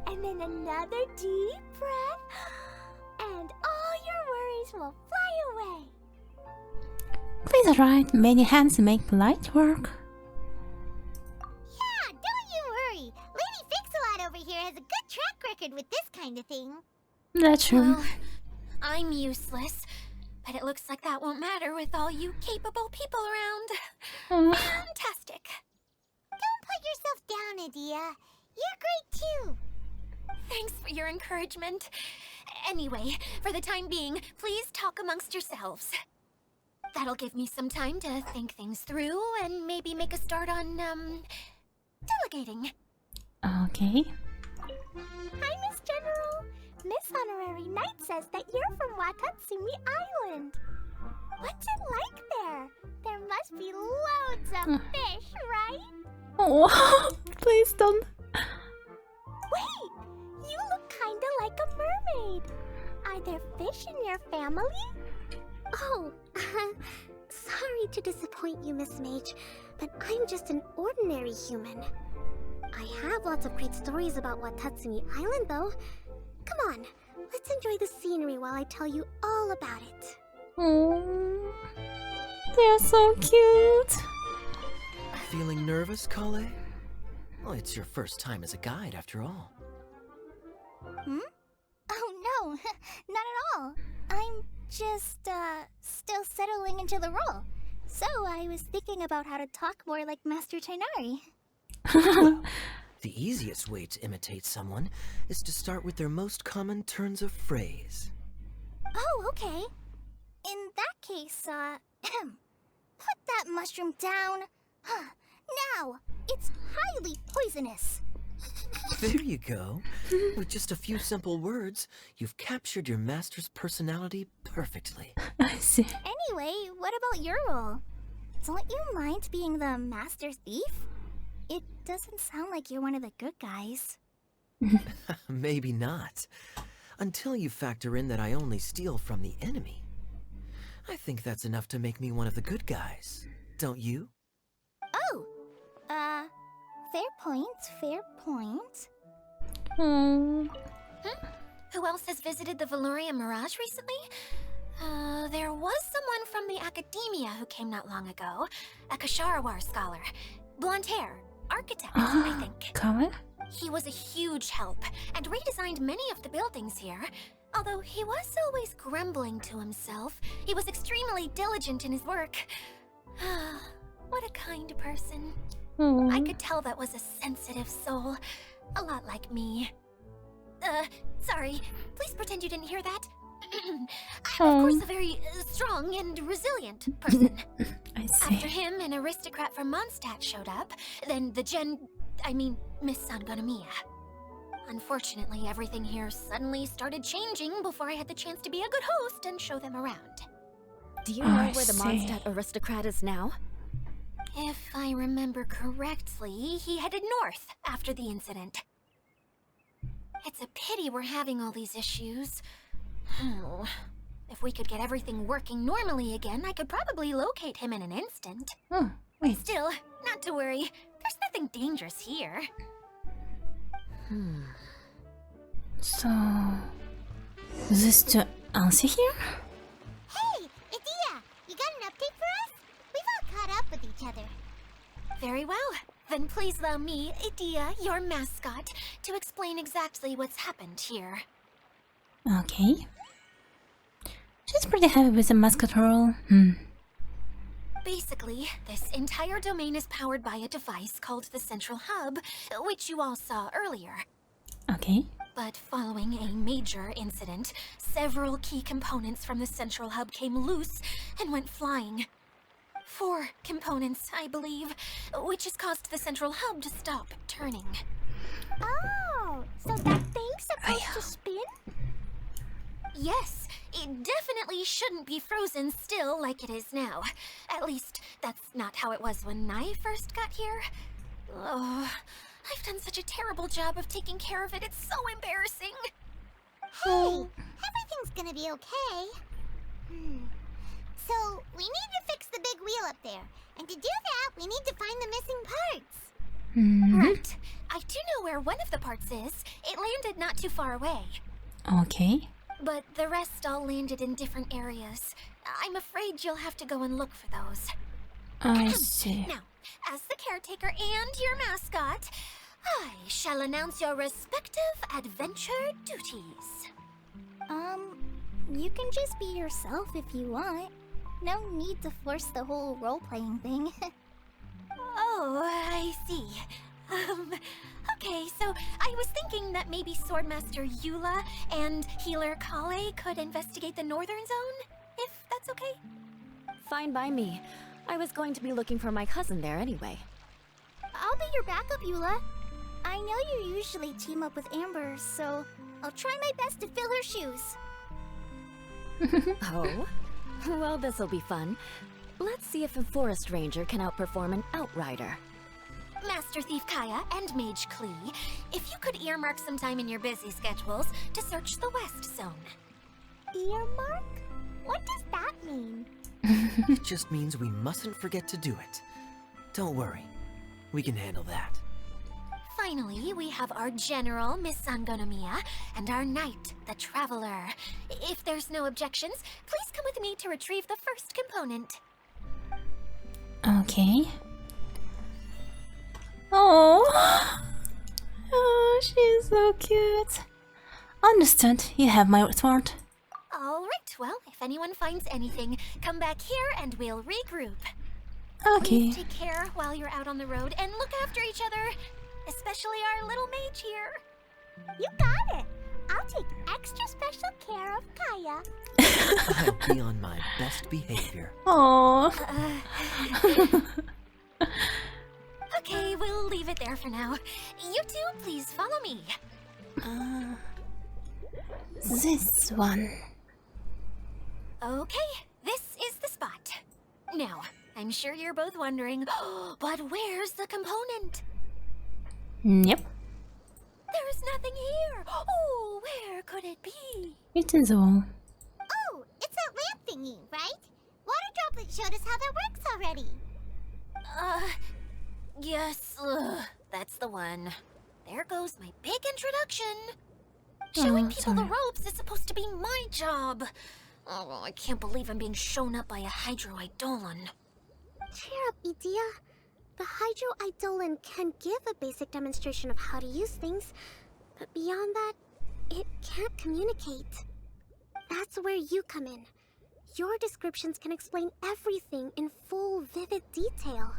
And then another deep breath. And all your worries will fly away. Please write, many hands make light work. Yeah, don't you worry. Lady Fix-A-Lot over here has a good track record with this kind of thing. That's true. Well, I'm useless, but it looks like that won't matter with all you capable people around. Fantastic. Don't put yourself down, Adia. You're great too. Thanks for your encouragement. Anyway, for the time being, please talk amongst yourselves. That'll give me some time to think things through and maybe make a start on, delegating. Okay. Hi, Miss General. Miss Honorary Knight says that you're from Watatsumi Island. What's it like there? There must be loads of fish, right? Oh, please don't. Wait, you look kinda like a mermaid. Are there fish in your family? Oh, sorry to disappoint you, Miss Mage, but I'm just an ordinary human. I have lots of great stories about Watatsumi Island, though. Come on, let's enjoy the scenery while I tell you all about it. Oh, they're so cute. Feeling nervous, Klee? Well, it's your first time as a guide, after all. Oh no, not at all. I'm just, still settling into the role. So I was thinking about how to talk more like Master Tainari. The easiest way to imitate someone is to start with their most common turns of phrase. Oh, okay. In that case, put that mushroom down. Now, it's highly poisonous. There you go. With just a few simple words, you've captured your master's personality perfectly. I see. Anyway, what about your role? Don't you mind being the master thief? It doesn't sound like you're one of the good guys. Maybe not. Until you factor in that I only steal from the enemy. I think that's enough to make me one of the good guys. Don't you? Oh, fair point, fair point. Who else has visited the Veloria Mirage recently? There was someone from the academia who came not long ago. A Kasharawar scholar. Blonde hair. Architect, I think. Kawa? He was a huge help and redesigned many of the buildings here. Although he was always grumbling to himself, he was extremely diligent in his work. What a kind person. I could tell that was a sensitive soul. A lot like me. Sorry. Please pretend you didn't hear that. I'm, of course, a very strong and resilient person. I see. After him, an aristocrat from Mondstadt showed up. Then Miss Sangonomiya. Unfortunately, everything here suddenly started changing before I had the chance to be a good host and show them around. Do you know I where the see. Mondstadt aristocrat is now? If I remember correctly, he headed north after the incident. It's a pity we're having all these issues. Oh, if we could get everything working normally again, I could probably locate him in an instant. Oh, wait. Still, not to worry. There's nothing dangerous here. So, is this to Elsie here? Hey, Adia, you got an update for us? We've all caught up with each other. Very well. Then please allow me, Adia, your mascot, to explain exactly what's happened here. Okay. She's pretty happy with the mascot role. Basically, this entire domain is powered by a device called the Central Hub, which you all saw earlier. Okay. But following a major incident, several key components from the Central Hub came loose and went flying. 4 components, I believe, which has caused the Central Hub to stop turning. Oh, so that thing's supposed to spin? Yes, it definitely shouldn't be frozen still like it is now. At least, that's not how it was when I first got here. Oh, I've done such a terrible job of taking care of it, it's so embarrassing. Hey, everything's gonna be okay. So, we need to fix the big wheel up there. And to do that, we need to find the missing parts. Right. I do know where one of the parts is. It landed not too far away. Okay. But the rest all landed in different areas. I'm afraid you'll have to go and look for those. I see. Now, as the caretaker and your mascot, I shall announce your respective adventure duties. You can just be yourself if you want. No need to force the whole role-playing thing. Oh, I see. Okay, so I was thinking that maybe Swordmaster Eula and Healer Kale could investigate the northern zone, if that's okay? Fine by me. I was going to be looking for my cousin there anyway. I'll be your backup, Eula. I know you usually team up with Amber, so I'll try my best to fill her shoes. Oh? Well, this'll be fun. Let's see if a forest ranger can outperform an outrider. Master Thief Kaya and Mage Klee, if you could earmark some time in your busy schedules to search the West Zone. Earmark? What does that mean? It just means we mustn't forget to do it. Don't worry. We can handle that. Finally, we have our General, Miss Sangonomiya, and our Knight, the Traveler. If there's no objections, please come with me to retrieve the first component. Okay. Oh, oh, she's so cute. Understood. You have my sword. Alright, well, if anyone finds anything, come back here and we'll regroup. Okay. Please take care while you're out on the road and look after each other, especially our little mage here. You got it. I'll take extra special care of Kaya. I'll be on my best behavior. Oh. Okay, we'll leave it there for now. You two, please follow me. This one. Okay, this is the spot. Now, I'm sure you're both wondering, but where's the component? Yep. There's nothing here. Oh, where could it be? It is all. Oh, it's that lamp thingy, right? Water Droplet showed us how that works already. Yes, that's the one. There goes my big introduction. Showing people the sorry. ropes is supposed to be my job. Oh, I can't believe I'm being shown up by a Hydro-Eidolon. Cheer up, Edea. The Hydro-Eidolon can give a basic demonstration of how to use things, but beyond that, it can't communicate. That's where you come in. Your descriptions can explain everything in full, vivid detail.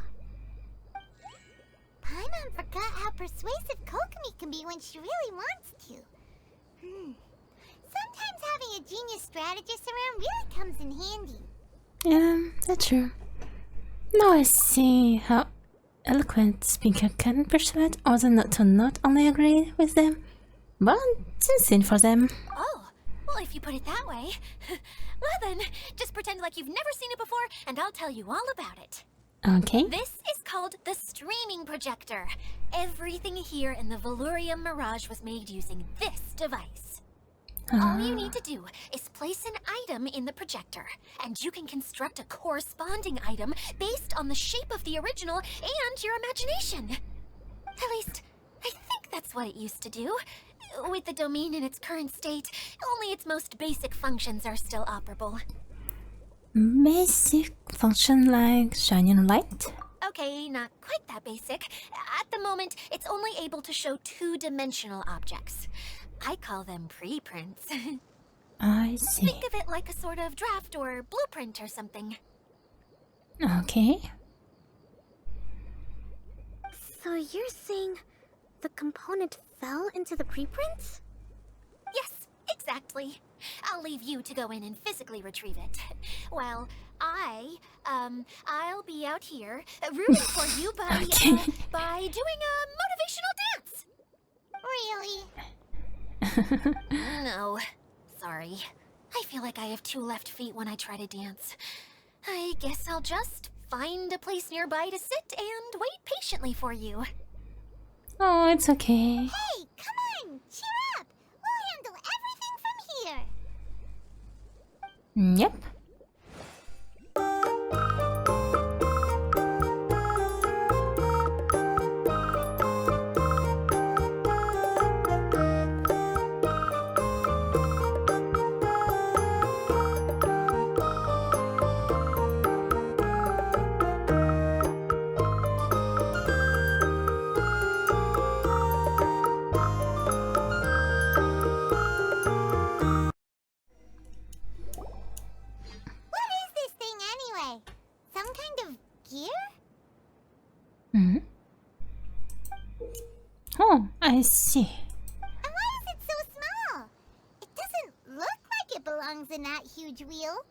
Paimon forgot how persuasive Kokomi can be when she really wants to. Sometimes having a genius strategist around really comes in handy. Yeah, that's true. Now I see how eloquent speaker can persuade others not to not only agree with them, but to sin for them. Oh, well, if you put it that way. Well then, just pretend like you've never seen it before, and I'll tell you all about it. Okay. This is called the streaming projector. Everything here in the Valurium Mirage was made using this device. All you need to do is place an item in the projector, and you can construct a corresponding item based on the shape of the original and your imagination. At least, I think that's what it used to do. With the domain in its current state, only its most basic functions are still operable. Basic function like shining light? Okay, not quite that basic. At the moment, it's only able to show two-dimensional objects. I call them preprints. I see. Think of it like a sort of draft or blueprint or something. Okay. So you're saying the component fell into the preprints? Yes, exactly. I'll leave you to go in and physically retrieve it. While I'll be out here rooting for you by, Okay. by doing a motivational dance. Really? No, sorry. I feel like I have two left feet when I try to dance. I guess I'll just find a place nearby to sit and wait patiently for you. Oh, it's okay. Hey, come on! Cheer up! We'll handle everything from here! Yep. some kind of gear? Hmm? Oh, I see. And why is it so small? It doesn't look like it belongs in that huge wheel.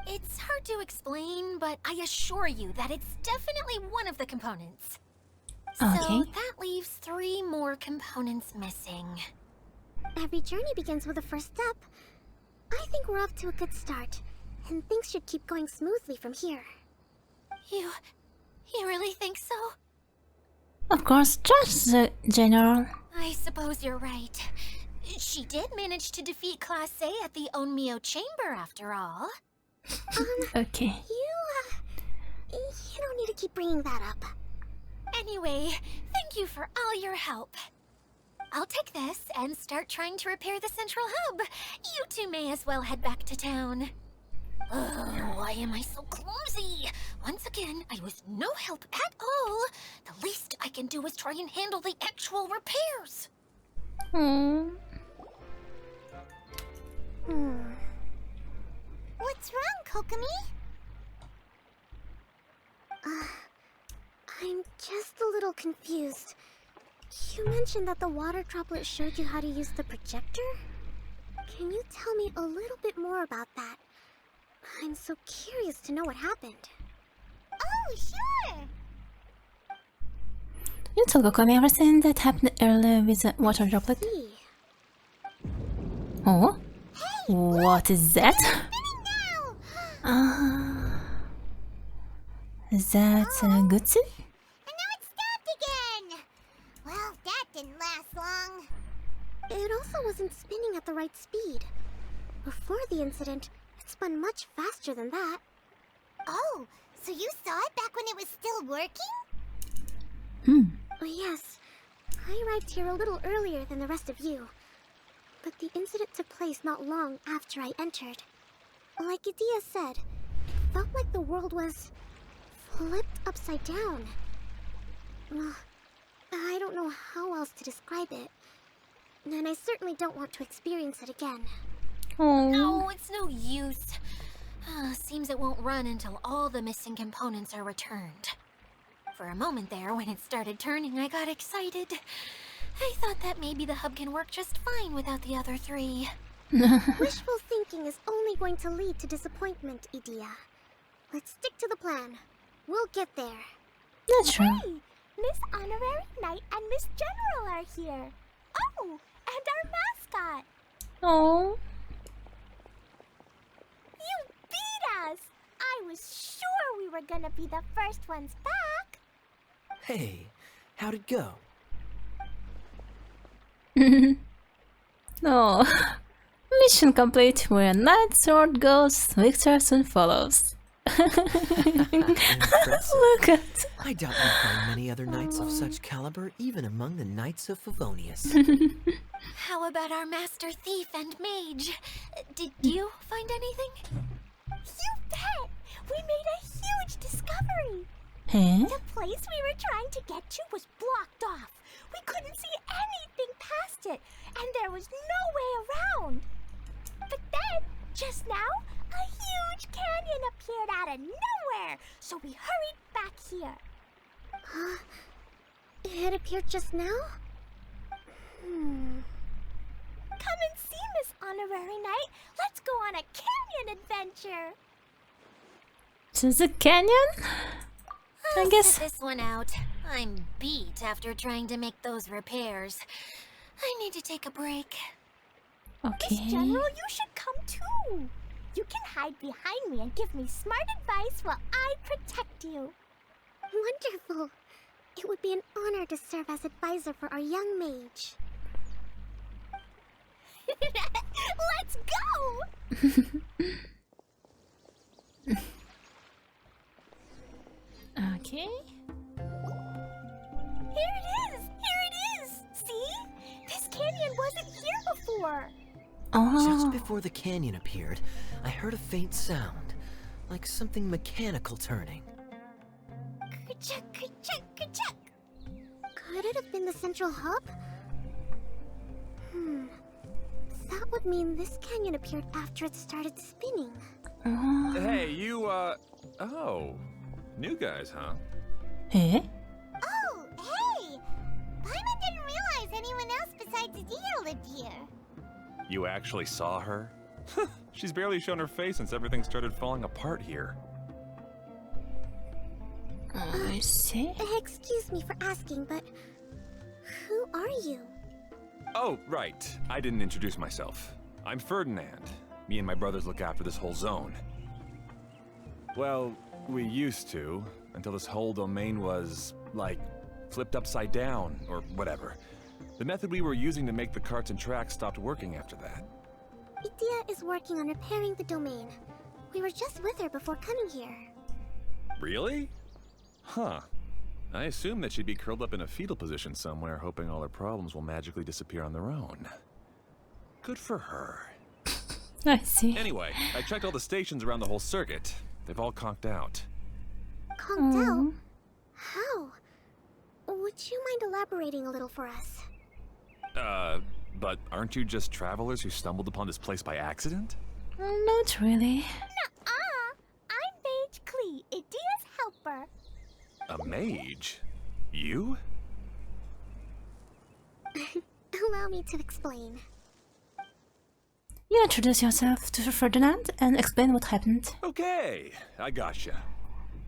It's hard to explain, but I assure you that it's definitely one of the components. Okay. So that leaves 3 more components missing. Every journey begins with a first step. I think we're off to a good start, and things should keep going smoothly from here. You really think so? Of course, just the general. I suppose you're right. She did manage to defeat Class A at the Onmyo Chamber after all. Okay. You don't need to keep bringing that up. Anyway, thank you for all your help. I'll take this and start trying to repair the central hub. You two may as well head back to town. Oh, why am I so clumsy? Once again, I was no help at all. The least I can do is try and handle the actual repairs. Hmm. What's wrong, Kokomi? I'm just a little confused. You mentioned that the water droplet showed you how to use the projector? Can you tell me a little bit more about that? I'm so curious to know what happened. Oh, sure! You told Kokomi everything that happened earlier with the water droplet? See. Oh? What is that? Spinning now! Is that a good thing? And now it's stopped again! Well, that didn't last long. It also wasn't spinning at the right speed. Before the incident, it spun much faster than that. Oh, so you saw it back when it was still working? Oh, yes. I arrived here a little earlier than the rest of you. But the incident took place not long after I entered. Like Idia said, it felt like the world was flipped upside down. I don't know how else to describe it. And I certainly don't want to experience it again. Oh. No, it's no use. Seems it won't run until all the missing components are returned. For a moment there, when it started turning, I got excited. I thought that maybe the hub can work just fine without the other 3. Wishful thinking is only going to lead to disappointment, Idia. Let's stick to the plan. We'll get there. That's true. Hey, Miss Honorary Knight and Miss General are here. Oh, and our mascot. Oh. You beat us! I was sure we were gonna be the first ones back. Hey, how'd it go? Oh. Mission complete. Where Knight Sword goes, Victor soon follows. Impressive. Look at. I doubt you'd find many other knights of such caliber even among the Knights of Favonius. How about our master thief and mage? Did you find anything? You bet! We made a huge discovery. Huh? The place we were trying to get to was blocked off. We couldn't see anything past it, and there was no way around. But then, just now, a huge canyon appeared out of nowhere, so we hurried back here. It appeared just now? Come and see, Miss Honorary Knight. Let's go on a canyon adventure. To the canyon? I guess. Set this one out. I'm beat after trying to make those repairs. I need to take a break. Okay. General, you should come too. You can hide behind me and give me smart advice while I protect you. Wonderful. It would be an honor to serve as advisor for our young mage. Let's go! Okay. Here it is! Here it is! See? This canyon wasn't here before. Oh. Just before the canyon appeared, I heard a faint sound, like something mechanical turning. Ka-chuck, ka-chuck, ka-chuck. Could it have been the central hub? That would mean this canyon appeared after it started spinning. Hey, you, oh. New guys, huh? Eh? Oh, hey! Paimon didn't realize anyone else besides Adia lived here. You actually saw her? She's barely shown her face since everything started falling apart here. I see. Excuse me for asking, but who are you? Oh, right. I didn't introduce myself. I'm Ferdinand. Me and my brothers look after this whole zone. Well, we used to, until this whole domain was, like, flipped upside down, or whatever. The method we were using to make the carts and tracks stopped working after that. Idia is working on repairing the domain. We were just with her before coming here. Really? Huh. I assumed that she'd be curled up in a fetal position somewhere, hoping all her problems will magically disappear on their own. Good for her. I see. Anyway, I checked all the stations around the whole circuit. They've all conked out. Conked out? How? Would you mind elaborating a little for us? But aren't you just travelers who stumbled upon this place by accident? Not really. Nuh-uh! I'm Mage Klee, Idia's helper. A mage? You? Allow me to explain. You introduce yourself to Ferdinand and explain what happened. Okay, I gotcha.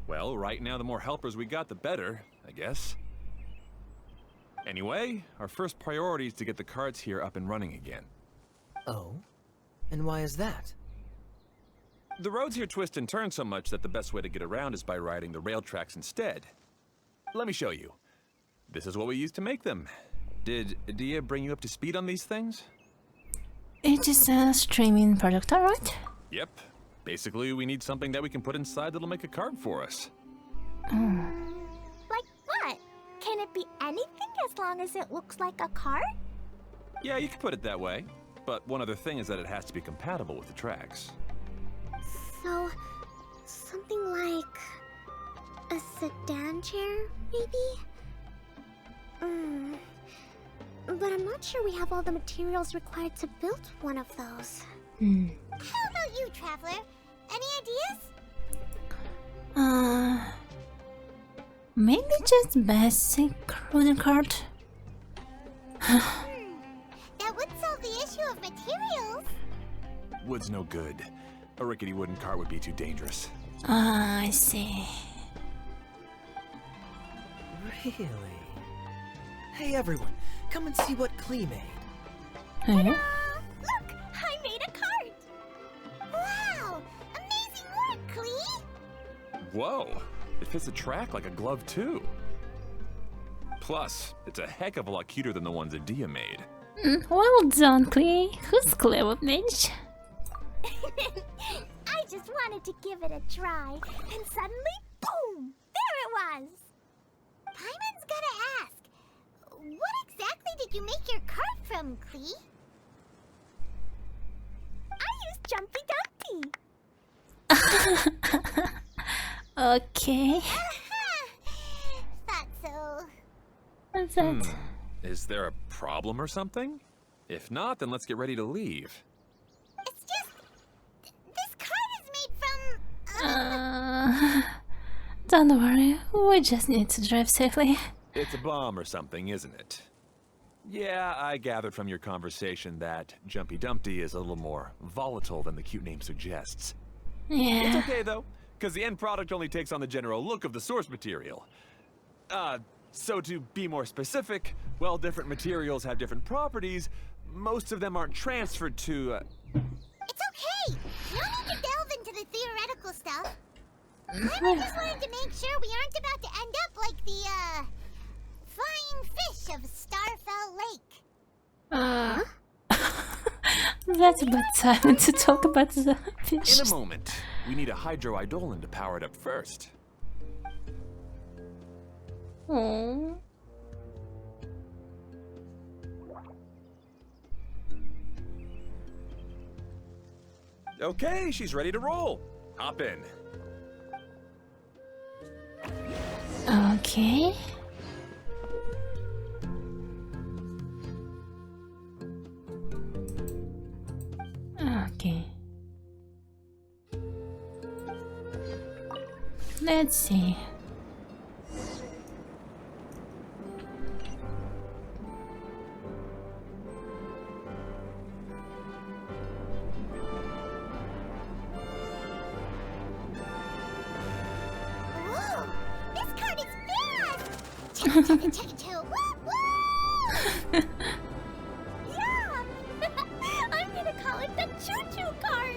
Well, right now the more helpers we got, the better, I guess. Anyway, our first priority is to get the carts here up and running again. Oh? And why is that? The roads here twist and turn so much that the best way to get around is by riding the rail tracks instead. Let me show you. This is what we used to make them. Did Dia bring you up to speed on these things? It is a streaming projector, right? Yep. Basically, we need something that we can put inside that'll make a cart for us. Like what? Can it be anything as long as it looks like a cart? Yeah, you could put it that way. But one other thing is that it has to be compatible with the tracks. So, something like a sedan chair, maybe? But I'm not sure we have all the materials required to build one of those. How about you, Traveler? Any ideas? Maybe just basic wooden cart. That would solve the issue of materials. Wood's no good. A rickety wooden cart would be too dangerous. I see. Really? Hey everyone, come and see what Klee made. Hey? Look! I made a cart! Wow! Amazing work, Klee! Whoa! It fits the track like a glove, too. Plus, it's a heck of a lot cuter than the ones that Dia made. Well done, Klee. Who's clever, mage? I just wanted to give it a try, and suddenly, boom! There it was! Paimon's gotta ask, what exactly did you make your cart from, Klee? I used Jumpy Dumpy! Okay. Thought so. What's that? Is there a problem or something? If not, then let's get ready to leave. It's just... this cart is made from... Don't worry, we just need to drive safely. It's a bomb or something, isn't it? Yeah, I gathered from your conversation that Jumpy Dumpty is a little more volatile than the cute name suggests. It's Yeah. okay, though, because the end product only takes on the general look of the source material. So to be more specific, while different materials have different properties, most of them aren't transferred to, It's okay! You don't need to delve into the theoretical stuff. I just wanted to make sure we aren't about to end up like the, flying fish of Starfell Lake. That's a bad time to talk about the fish. In a moment, we need a hydroidolin to power it up first. Aww. Okay, she's ready to roll. Hop in. Okay. Okay. Let's see. Whoa! This cart is fast! Choo-choo-choo-choo! Woo woo! Yeah! I'm gonna call it the choo-choo cart!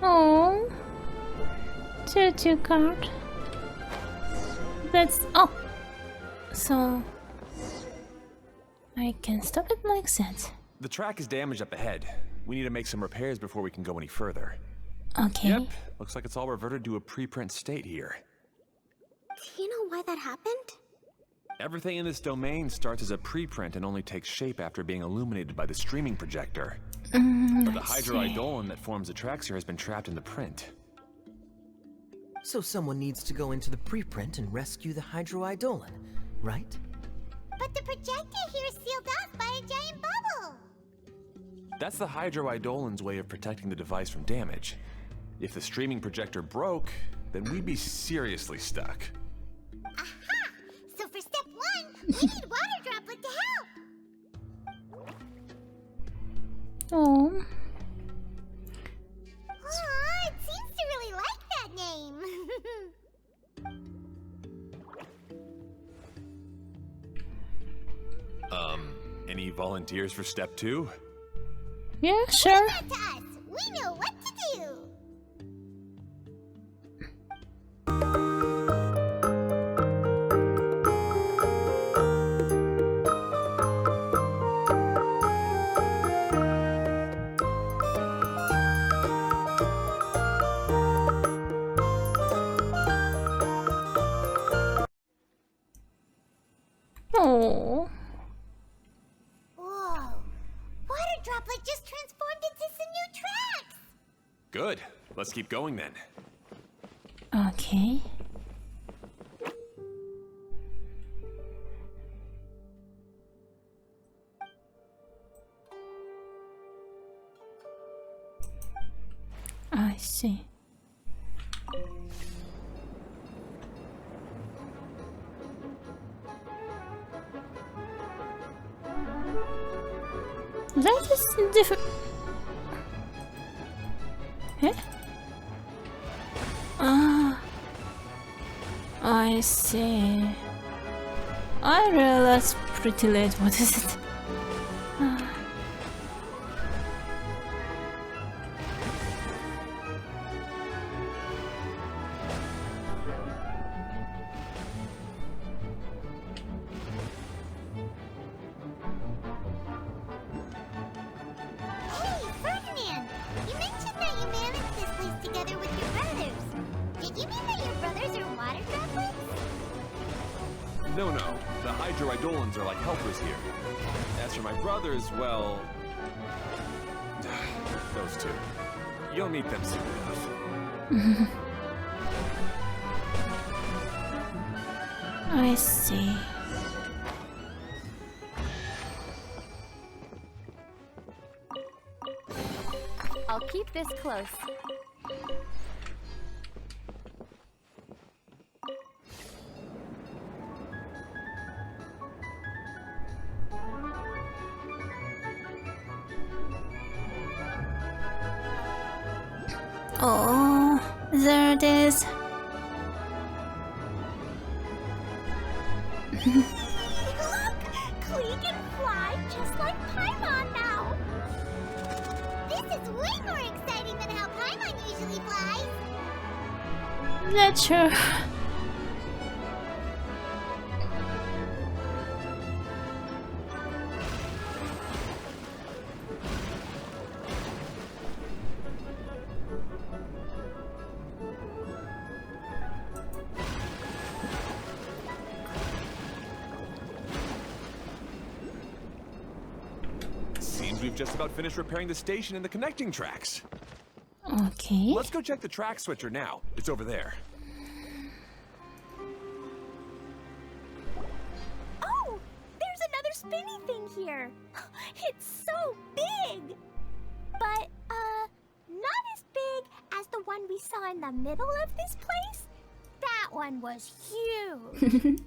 Oh, choo-choo cart. That's so I can stop it like that. The track is damaged up ahead. We need to make some repairs before we can go any further. Okay. Yep, looks like it's all reverted to a preprint state here. Do you know why that happened? Everything in this domain starts as a preprint and only takes shape after being illuminated by the streaming projector. But the Let's see. hydroidolin that forms the tracks here has been trapped in the print. So someone needs to go into the preprint and rescue the hydroidolin, right? But the projector here is sealed off by a giant bubble! That's the hydroidolin's way of protecting the device from damage. If the streaming projector broke, then we'd be seriously stuck. Aha! So for step 1, we need water droplet to help! Oh, Aw, it seems to really like that name! Any volunteers for step 2? yeah, sure. Not to us! We know what to do! Oh, Whoa! Water droplet just transformed into some new tracks! Good. Let's keep going then. okay. I see. That is different. Eh? Ah, I see. I realized pretty late. What is it? Ah. Hey, Ferdinand! You mentioned that you managed this place together with your brothers. Did you mean that your brothers are water droplets? No, the hydroidolins are like helpers here. As for my brothers, well... those two. You'll meet them soon enough. I see. I'll keep this close. Oh, there it is. Look! Klee can fly just like Paimon now! This is way more exciting than how Paimon usually flies! That's true. Seems we've just about finished repairing the station and the connecting tracks. Okay. Let's go check the track switcher now. It's over there. Oh! There's another spinny thing here! It's so big! But, not as big as the one we saw in the middle of this place? That one was huge.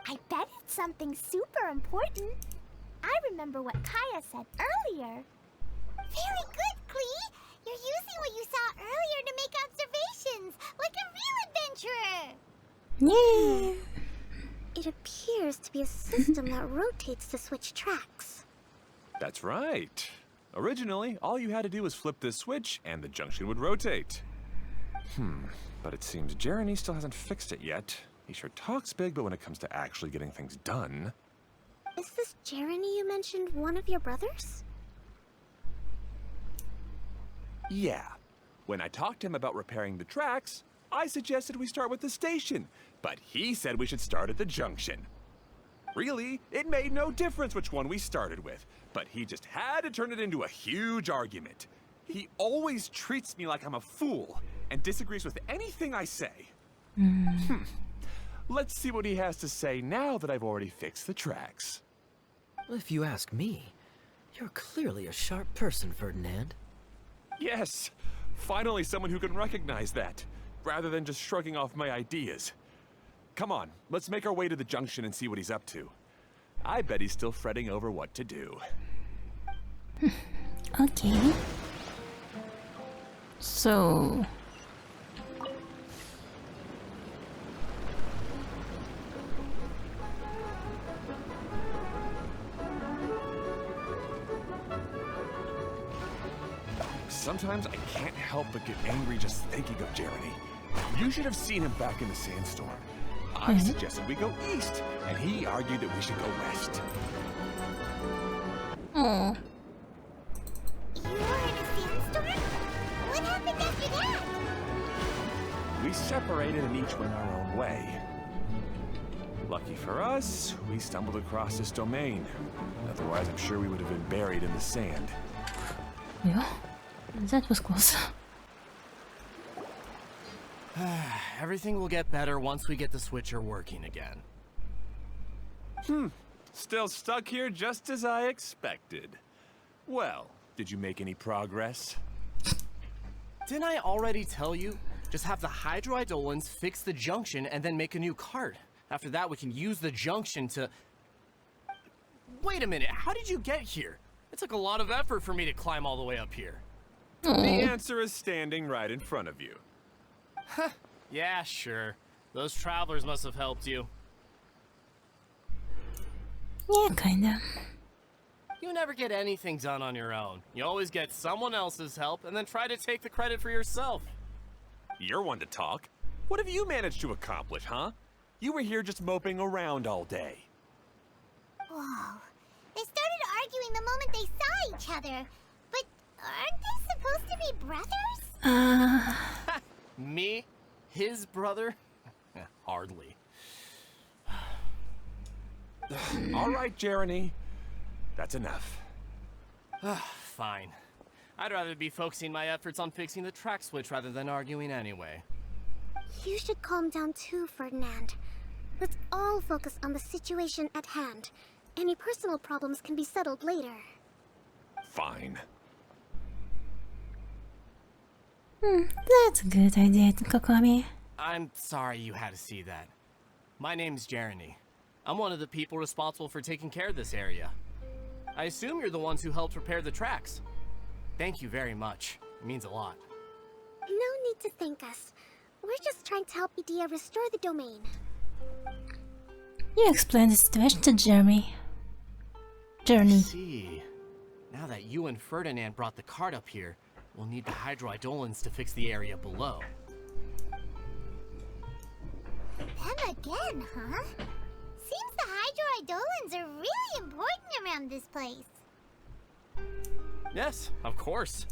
I bet it's something super important. I remember what Kaya said earlier. Very good, Klee! You're using what you saw earlier to make observations, like a real adventurer! Yeah. It appears to be a system that rotates to switch tracks. That's right. Originally, all you had to do was flip this switch and the junction would rotate. But it seems Jeremy still hasn't fixed it yet. He sure talks big, but when it comes to actually getting things done... Is this Jeremy you mentioned one of your brothers? Yeah. When I talked to him about repairing the tracks, I suggested we start with the station, but he said we should start at the junction. Really, it made no difference which one we started with, but he just had to turn it into a huge argument. He always treats me like I'm a fool and disagrees with anything I say. Let's see what he has to say now that I've already fixed the tracks. If you ask me, you're clearly a sharp person, Ferdinand. Yes, finally someone who can recognize that, rather than just shrugging off my ideas. Come on, let's make our way to the junction and see what he's up to. I bet he's still fretting over what to do. Okay. So... Sometimes I can't help but get angry just thinking of Jeremy. You should have seen him back in the sandstorm. I suggested we go east, and he argued that we should go west. Oh. You were in a sandstorm? What happened after that? We separated and each went our own way. Lucky for us, we stumbled across this domain. Otherwise, I'm sure we would have been buried in the sand. Yeah, that was close. Everything will get better once we get the switcher working again. Still stuck here just as I expected. Well, did you make any progress? Didn't I already tell you? Just have the hydroidolins fix the junction and then make a new cart. After that, we can use the junction to... Wait a minute, how did you get here? It took a lot of effort for me to climb all the way up here. The answer is standing right in front of you. Yeah, sure. Those travelers must have helped you. Yeah, kinda. You never get anything done on your own. You always get someone else's help and then try to take the credit for yourself. You're one to talk. What have you managed to accomplish, huh? You were here just moping around all day. Whoa. They started arguing the moment they saw each other. But aren't they supposed to be brothers? Me? His brother? Hardly. All right, Jeremy. That's enough. Fine. I'd rather be focusing my efforts on fixing the track switch rather than arguing anyway. You should calm down too, Ferdinand. Let's all focus on the situation at hand. Any personal problems can be settled later. Fine. That's a good idea, Kokomi. I'm sorry you had to see that. My name's Jeremy. I'm one of the people responsible for taking care of this area. I assume you're the ones who helped repair the tracks. Thank you very much. It means a lot. No need to thank us. We're just trying to help Edea restore the domain. You explained the situation to Jeremy. See. Now that you and Ferdinand brought the cart up here, we'll need the hydroidolins to fix the area below. Them again, huh? Seems the hydroidolins are really important around this place. Yes, of course.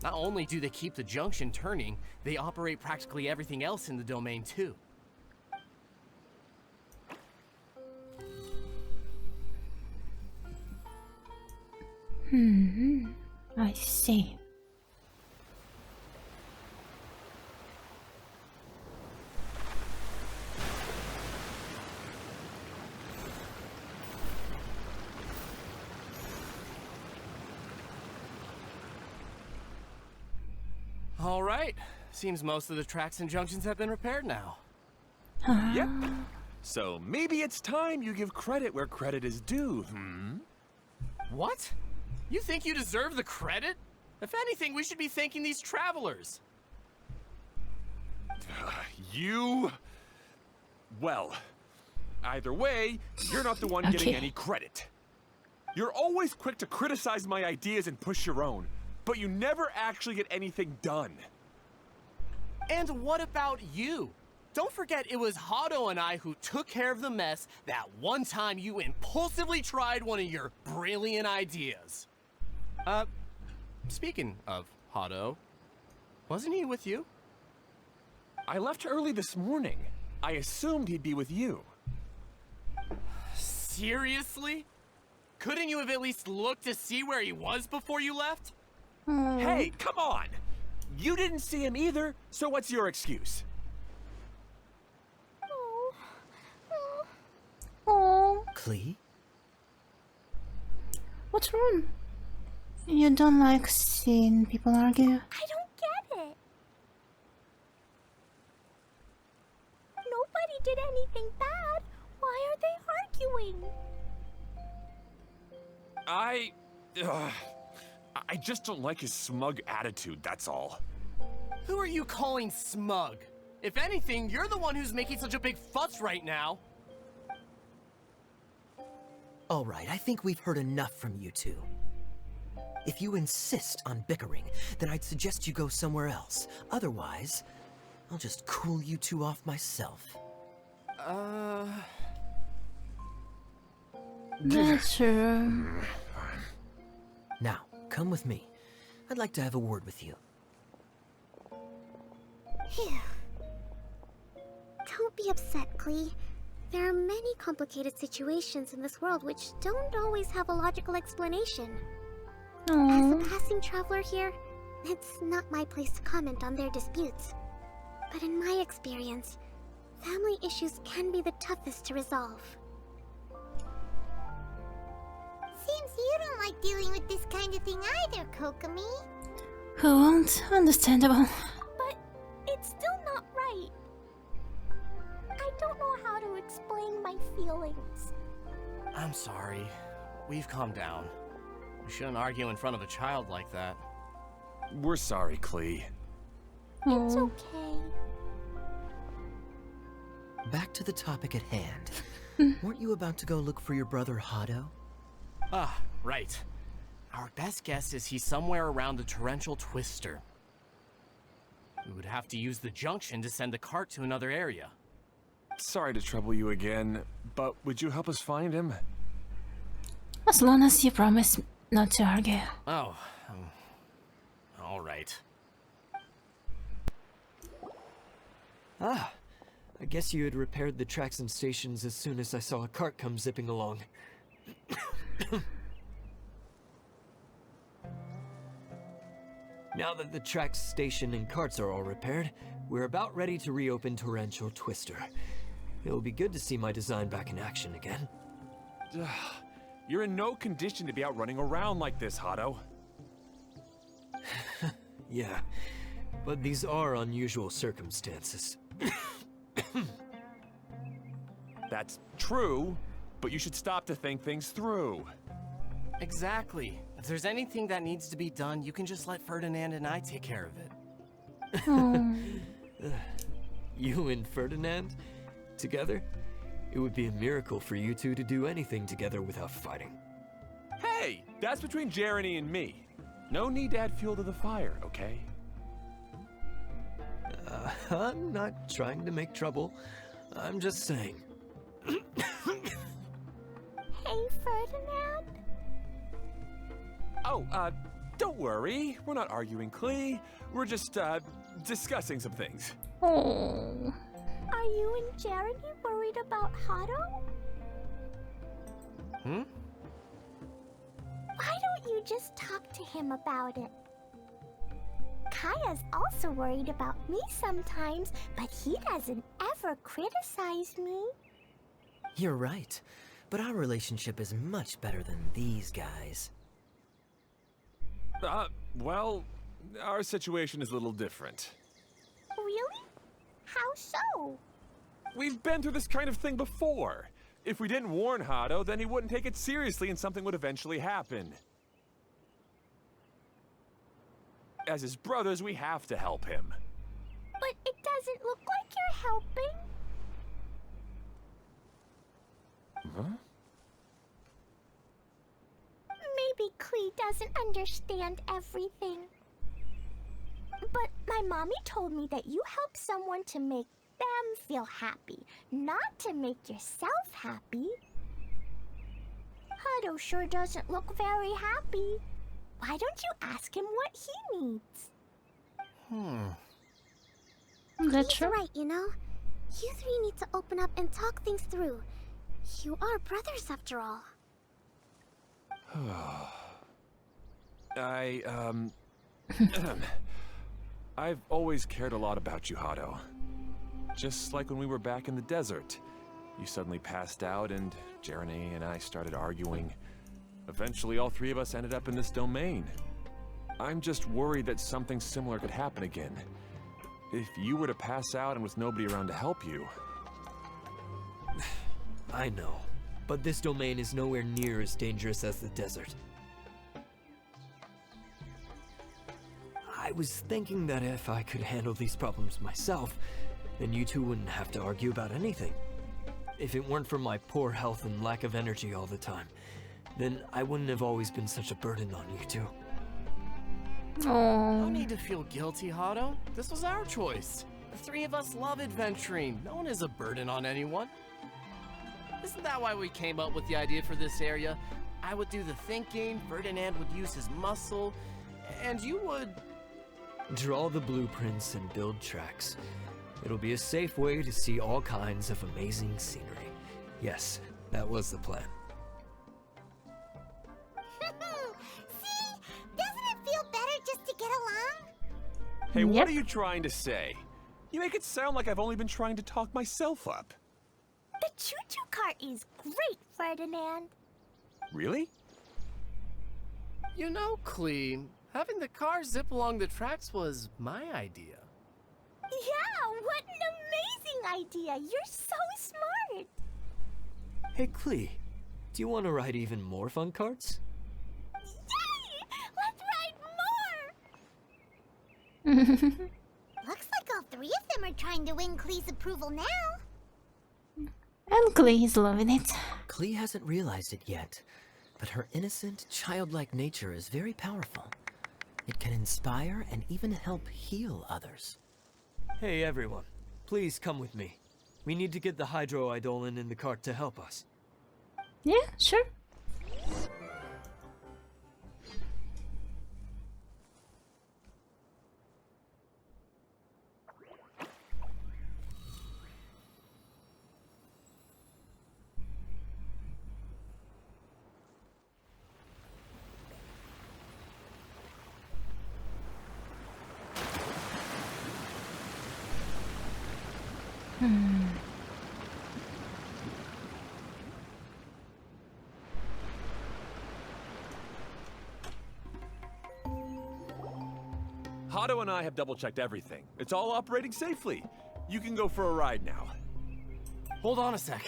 Not only do they keep the junction turning, they operate practically everything else in the domain too. I see. All right. Seems most of the tracks and junctions have been repaired now. Yep. So maybe it's time you give credit where credit is due, What? You think you deserve the credit? If anything, we should be thanking these travelers. You... Well, either way, you're not the one getting Okay. any credit. You're always quick to criticize my ideas and push your own, but you never actually get anything done. And what about you? Don't forget it was Hado and I who took care of the mess that one time you impulsively tried one of your brilliant ideas. Speaking of Hado, wasn't he with you? I left early this morning. I assumed he'd be with you. Seriously? Couldn't you have at least looked to see where he was before you left? Hey, come on! You didn't see him either, so what's your excuse? Oh, Klee? what's wrong? You don't like seeing people argue? I don't get it. Nobody did anything bad. Why are they arguing? I just don't like his smug attitude, that's all. Who are you calling smug? If anything, you're the one who's making such a big fuss right now. All right, I think we've heard enough from you two. If you insist on bickering, then I'd suggest you go somewhere else. Otherwise, I'll just cool you two off myself. That's true. Now, come with me. I'd like to have a word with you. Phew. Don't be upset, Klee. There are many complicated situations in this world which don't always have a logical explanation. As a Oh, passing traveler here, it's not my place to comment on their disputes. But in my experience, family issues can be the toughest to resolve. Seems you don't like dealing with this kind of thing either, Kokomi. who won't? Understandable. But it's still not right. I don't know how to explain my feelings. I'm sorry. We've calmed down. We shouldn't argue in front of a child like that. We're sorry, Klee. It's Oh, okay. Back to the topic at hand. Weren't you about to go look for your brother Hado? Ah, right. Our best guess is he's somewhere around the torrential twister. We would have to use the junction to send the cart to another area. Sorry to trouble you again, but would you help us find him? as long as you promise not to argue. Oh, all right. Ah, I guess you had repaired the tracks and stations as soon as I saw a cart come zipping along. Now that the tracks, station, and carts are all repaired, we're about ready to reopen Torrential Twister. It will be good to see my design back in action again. You're in no condition to be out running around like this, Hado. Yeah, but these are unusual circumstances. That's true, but you should stop to think things through. Exactly. If there's anything that needs to be done, you can just let Ferdinand and I take care of it. Oh, You and Ferdinand? Together? It would be a miracle for you two to do anything together without fighting. Hey, that's between Jeremy and me. No need to add fuel to the fire, okay? I'm not trying to make trouble. I'm just saying. Hey, Ferdinand? Oh, don't worry. We're not arguing, Klee. We're just, discussing some things. oh. Are you and Jeremy worried about Hado? Hmm? Why don't you just talk to him about it? Kaya's also worried about me sometimes, but he doesn't ever criticize me. You're right, but our relationship is much better than these guys. Well, our situation is a little different. Really? How so? We've been through this kind of thing before. If we didn't warn Hado, then he wouldn't take it seriously and something would eventually happen. As his brothers, we have to help him. But it doesn't look like you're helping. Huh? Maybe Klee doesn't understand everything. But my mommy told me that you help someone to make them feel happy, not to make yourself happy. Hado sure doesn't look very happy. Why don't you ask him what he needs? That's He's true. right, you know? You three need to open up and talk things through. You are brothers after all. I've always cared a lot about you, Hado. Just like when we were back in the desert. You suddenly passed out and Jeremy and I started arguing. Eventually, all three of us ended up in this domain. I'm just worried that something similar could happen again. If you were to pass out and with nobody around to help you... I know, but this domain is nowhere near as dangerous as the desert. I was thinking that if I could handle these problems myself, then you two wouldn't have to argue about anything. If it weren't for my poor health and lack of energy all the time, then I wouldn't have always been such a burden on you two. No Oh, need to feel guilty, Hado. This was our choice. The three of us love adventuring. No one is a burden on anyone. Isn't that why we came up with the idea for this area? I would do the thinking, Ferdinand would use his muscle, and you would... Draw the blueprints and build tracks. It'll be a safe way to see all kinds of amazing scenery. Yes, that was the plan. See? Doesn't it feel better just to get along? Hey, what Yep. are you trying to say? You make it sound like I've only been trying to talk myself up. The choo-choo cart is great, Ferdinand. Really? You know, Klee, having the car zip along the tracks was my idea. Yeah, what an amazing idea. You're so smart. Hey Klee, do you want to ride even more fun carts? Yay! Let's ride more. Looks like all three of them are trying to win Klee's approval now. and Klee is loving it. Klee hasn't realized it yet, but her innocent, childlike nature is very powerful. It can inspire and even help heal others. Hey everyone, please come with me. We need to get the hydroidolin in the cart to help us. Yeah, sure. Hado and I have double-checked everything. It's all operating safely. You can go for a ride now. Hold on a sec.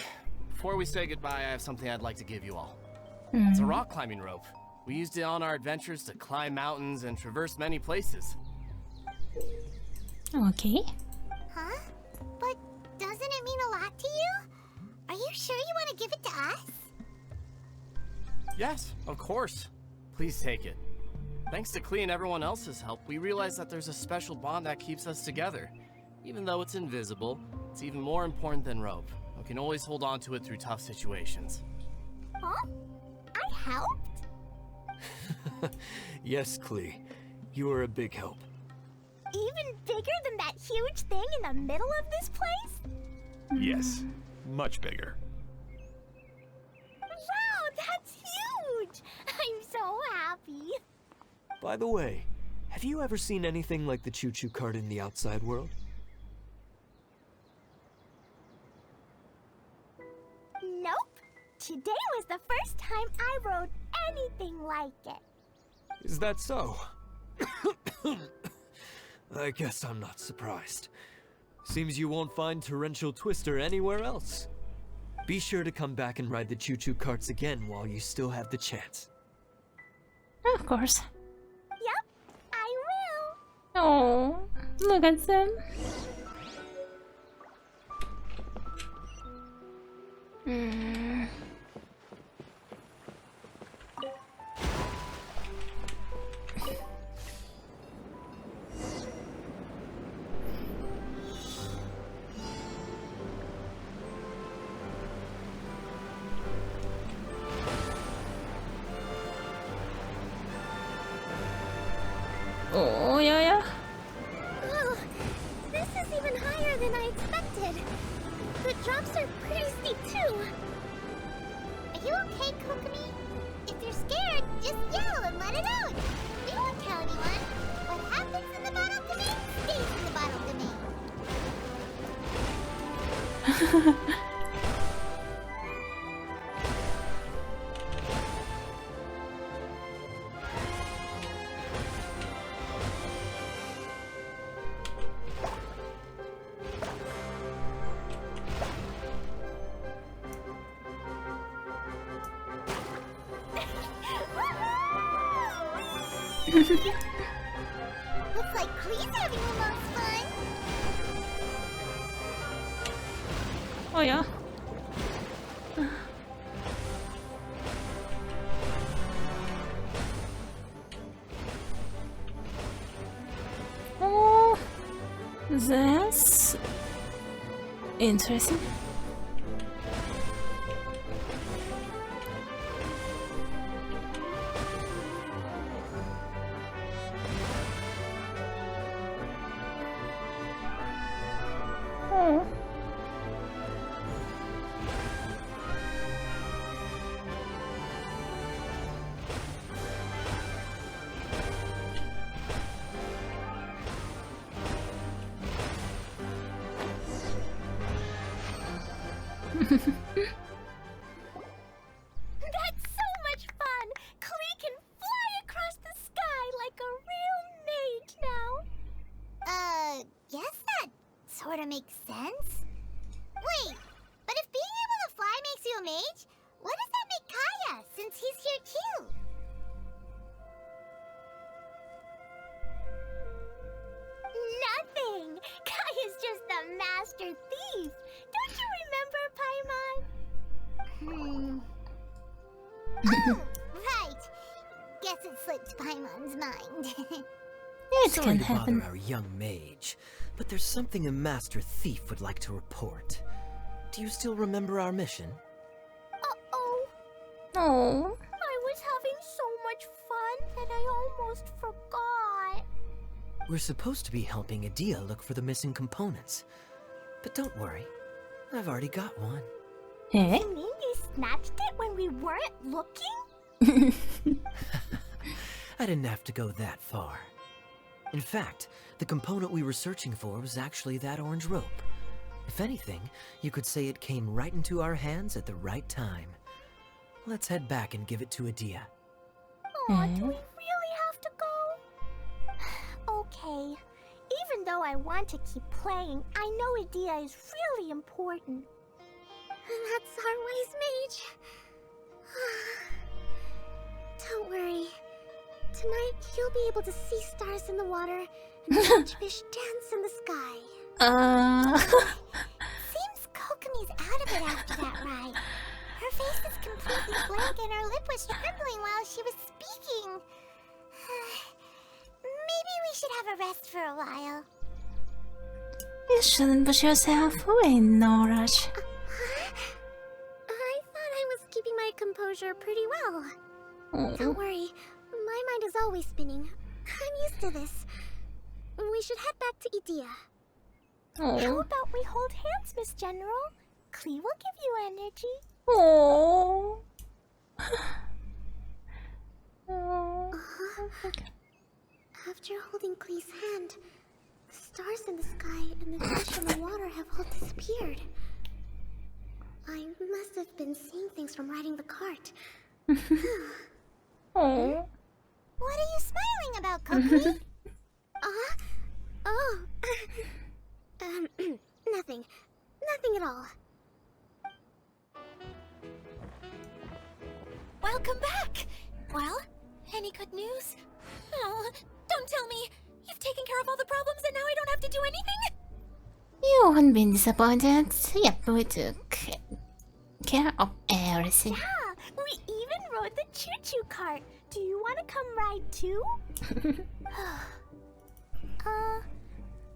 Before we say goodbye, I have something I'd like to give you all. It's a rock climbing rope. We used it on our adventures to climb mountains and traverse many places. Okay. Huh? But doesn't it mean a lot to you? Are you sure you want to give it to us? Yes, of course. Please take it. Thanks to Klee and everyone else's help, we realized that there's a special bond that keeps us together. Even though it's invisible, it's even more important than rope. We can always hold on to it through tough situations. Huh? I helped? Yes, Klee, you are a big help. Even bigger than that huge thing in the middle of this place? Yes, much bigger. Wow, that's huge! I'm so happy. By the way, have you ever seen anything like the choo-choo cart in the outside world? Nope. Today was the first time I rode anything like it. Is that so? I guess I'm not surprised. Seems you won't find Torrential Twister anywhere else. Be sure to come back and ride the choo-choo carts again while you still have the chance. Of course. Yep, I will. Oh, look at them. Oh, yeah. Oh, this is even higher than I expected. The drops are pretty steep too. Are you okay, Kokomi? If you're scared, just yell and let it out. We won't tell anyone. What happens in the bottle domain stays in the bottle domain. Looks like Klee's having the most fun. Oh, yeah. Oh, that's interesting. Oh. That's so much fun! Klee can fly across the sky like a real mage now. Guess that sort of makes sense. Wait, but if being able to fly makes you a mage, what does that make Kaya, since he's here too? Nothing! Kaya's just a master thief! Don't you remember, Paimon? Oh, right. Guess it slipped Paimon's mind. It Sorry can to bother happen. our young mage, but there's something a Master Thief would like to report. Do you still remember our mission? Uh-oh. Oh. I was having so much fun that I almost forgot. We're supposed to be helping Adia look for the missing components. But don't worry, I've already got one. Eh? You mean you snatched it when we weren't looking? I didn't have to go that far. In fact, the component we were searching for was actually that orange rope. If anything, you could say it came right into our hands at the right time. Let's head back and give it to Adia. Aw, do we really have to go? Okay. Even though I want to keep playing, I know Adia is really important. That's our wise mage. Don't worry. Tonight, you'll be able to see stars in the water and watch fish dance in the sky. Seems Kokomi's out of it after that ride. Her face is completely blank and her lip was trembling while she was speaking. Maybe we should have a rest for a while. You shouldn't push yourself away, no rush. I thought I was keeping my composure pretty well. Don't worry, my mind is always spinning. I'm used to this. We should head back to Idia. How about we hold hands, Miss General? Klee will give you energy. Oh. After holding Klee's hand, the stars in the sky and the fish in the water have all disappeared. I must have been seeing things from riding the cart. Oh. What are you smiling about, Kokomi? nothing. Nothing at all. Welcome back! Well, any good news? Oh, don't tell me! You've taken care of all the problems and now I don't have to do anything? You haven't been disappointed. Yep, we took care of everything. Yeah, we even rode the choo-choo cart. Do you want to come ride too?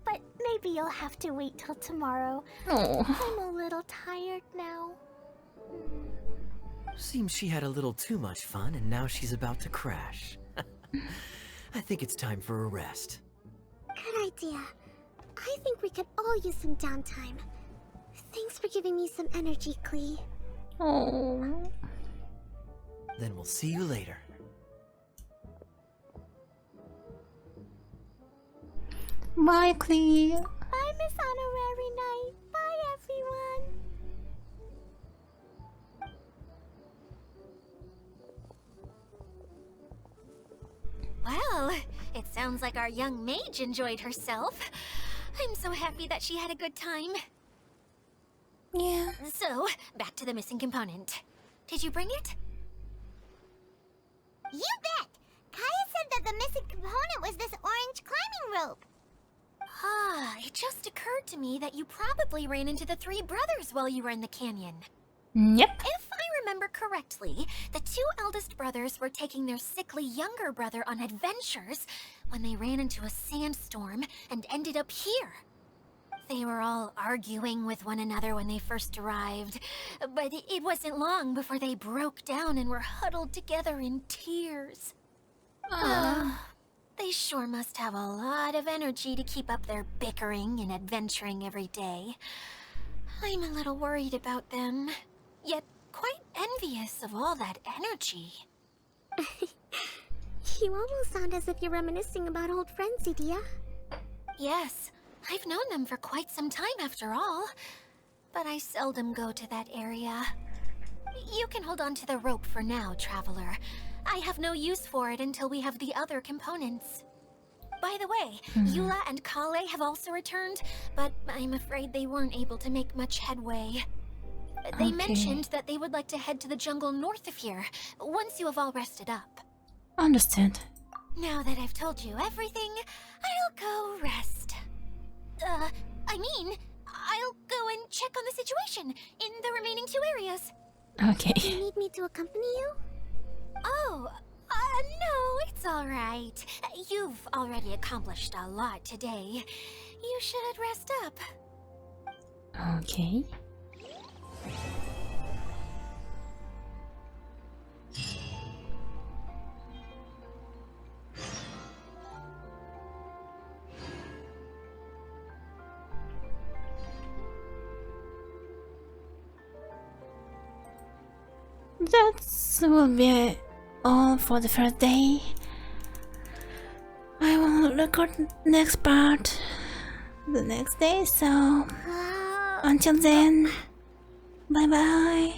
But maybe you'll have to wait till tomorrow. Oh. I'm a little tired now. Seems she had a little too much fun and now she's about to crash. I think it's time for a rest. Good idea. I think we could all use some downtime. Thanks for giving me some energy, Klee. Oh. Then we'll see you later. Bye, Klee. Bye, Miss Honorary Knight. Bye, everyone. Well, it sounds like our young mage enjoyed herself. I'm so happy that she had a good time. Yeah. So, back to the missing component. Did you bring it? You bet! Kaya said that the missing component was this orange climbing rope. Ah, it just occurred to me that you probably ran into the three brothers while you were in the canyon. Yep. If I remember correctly, the two eldest brothers were taking their sickly younger brother on adventures when they ran into a sandstorm and ended up here. They were all arguing with one another when they first arrived, but it wasn't long before they broke down and were huddled together in tears. They sure must have a lot of energy to keep up their bickering and adventuring every day. I'm a little worried about them, yet quite envious of all that energy. You almost sound as if you're reminiscing about old friends, Edea. Yes, I've known them for quite some time after all, but I seldom go to that area. You can hold on to the rope for now, Traveler. I have no use for it until we have the other components. By the way, Eula and Klee have also returned, but I'm afraid they weren't able to make much headway. They mentioned that they would like to head to the jungle north of here, once you have all rested up. Understand. Now that I've told you everything, I'll go rest. I'll go and check on the situation in the remaining two areas. Okay. Do you need me to accompany you? Oh, no, it's all right. You've already accomplished a lot today. You should rest up. Okay. That will be all for the first day. I will record next part the next day, so until then, bye bye.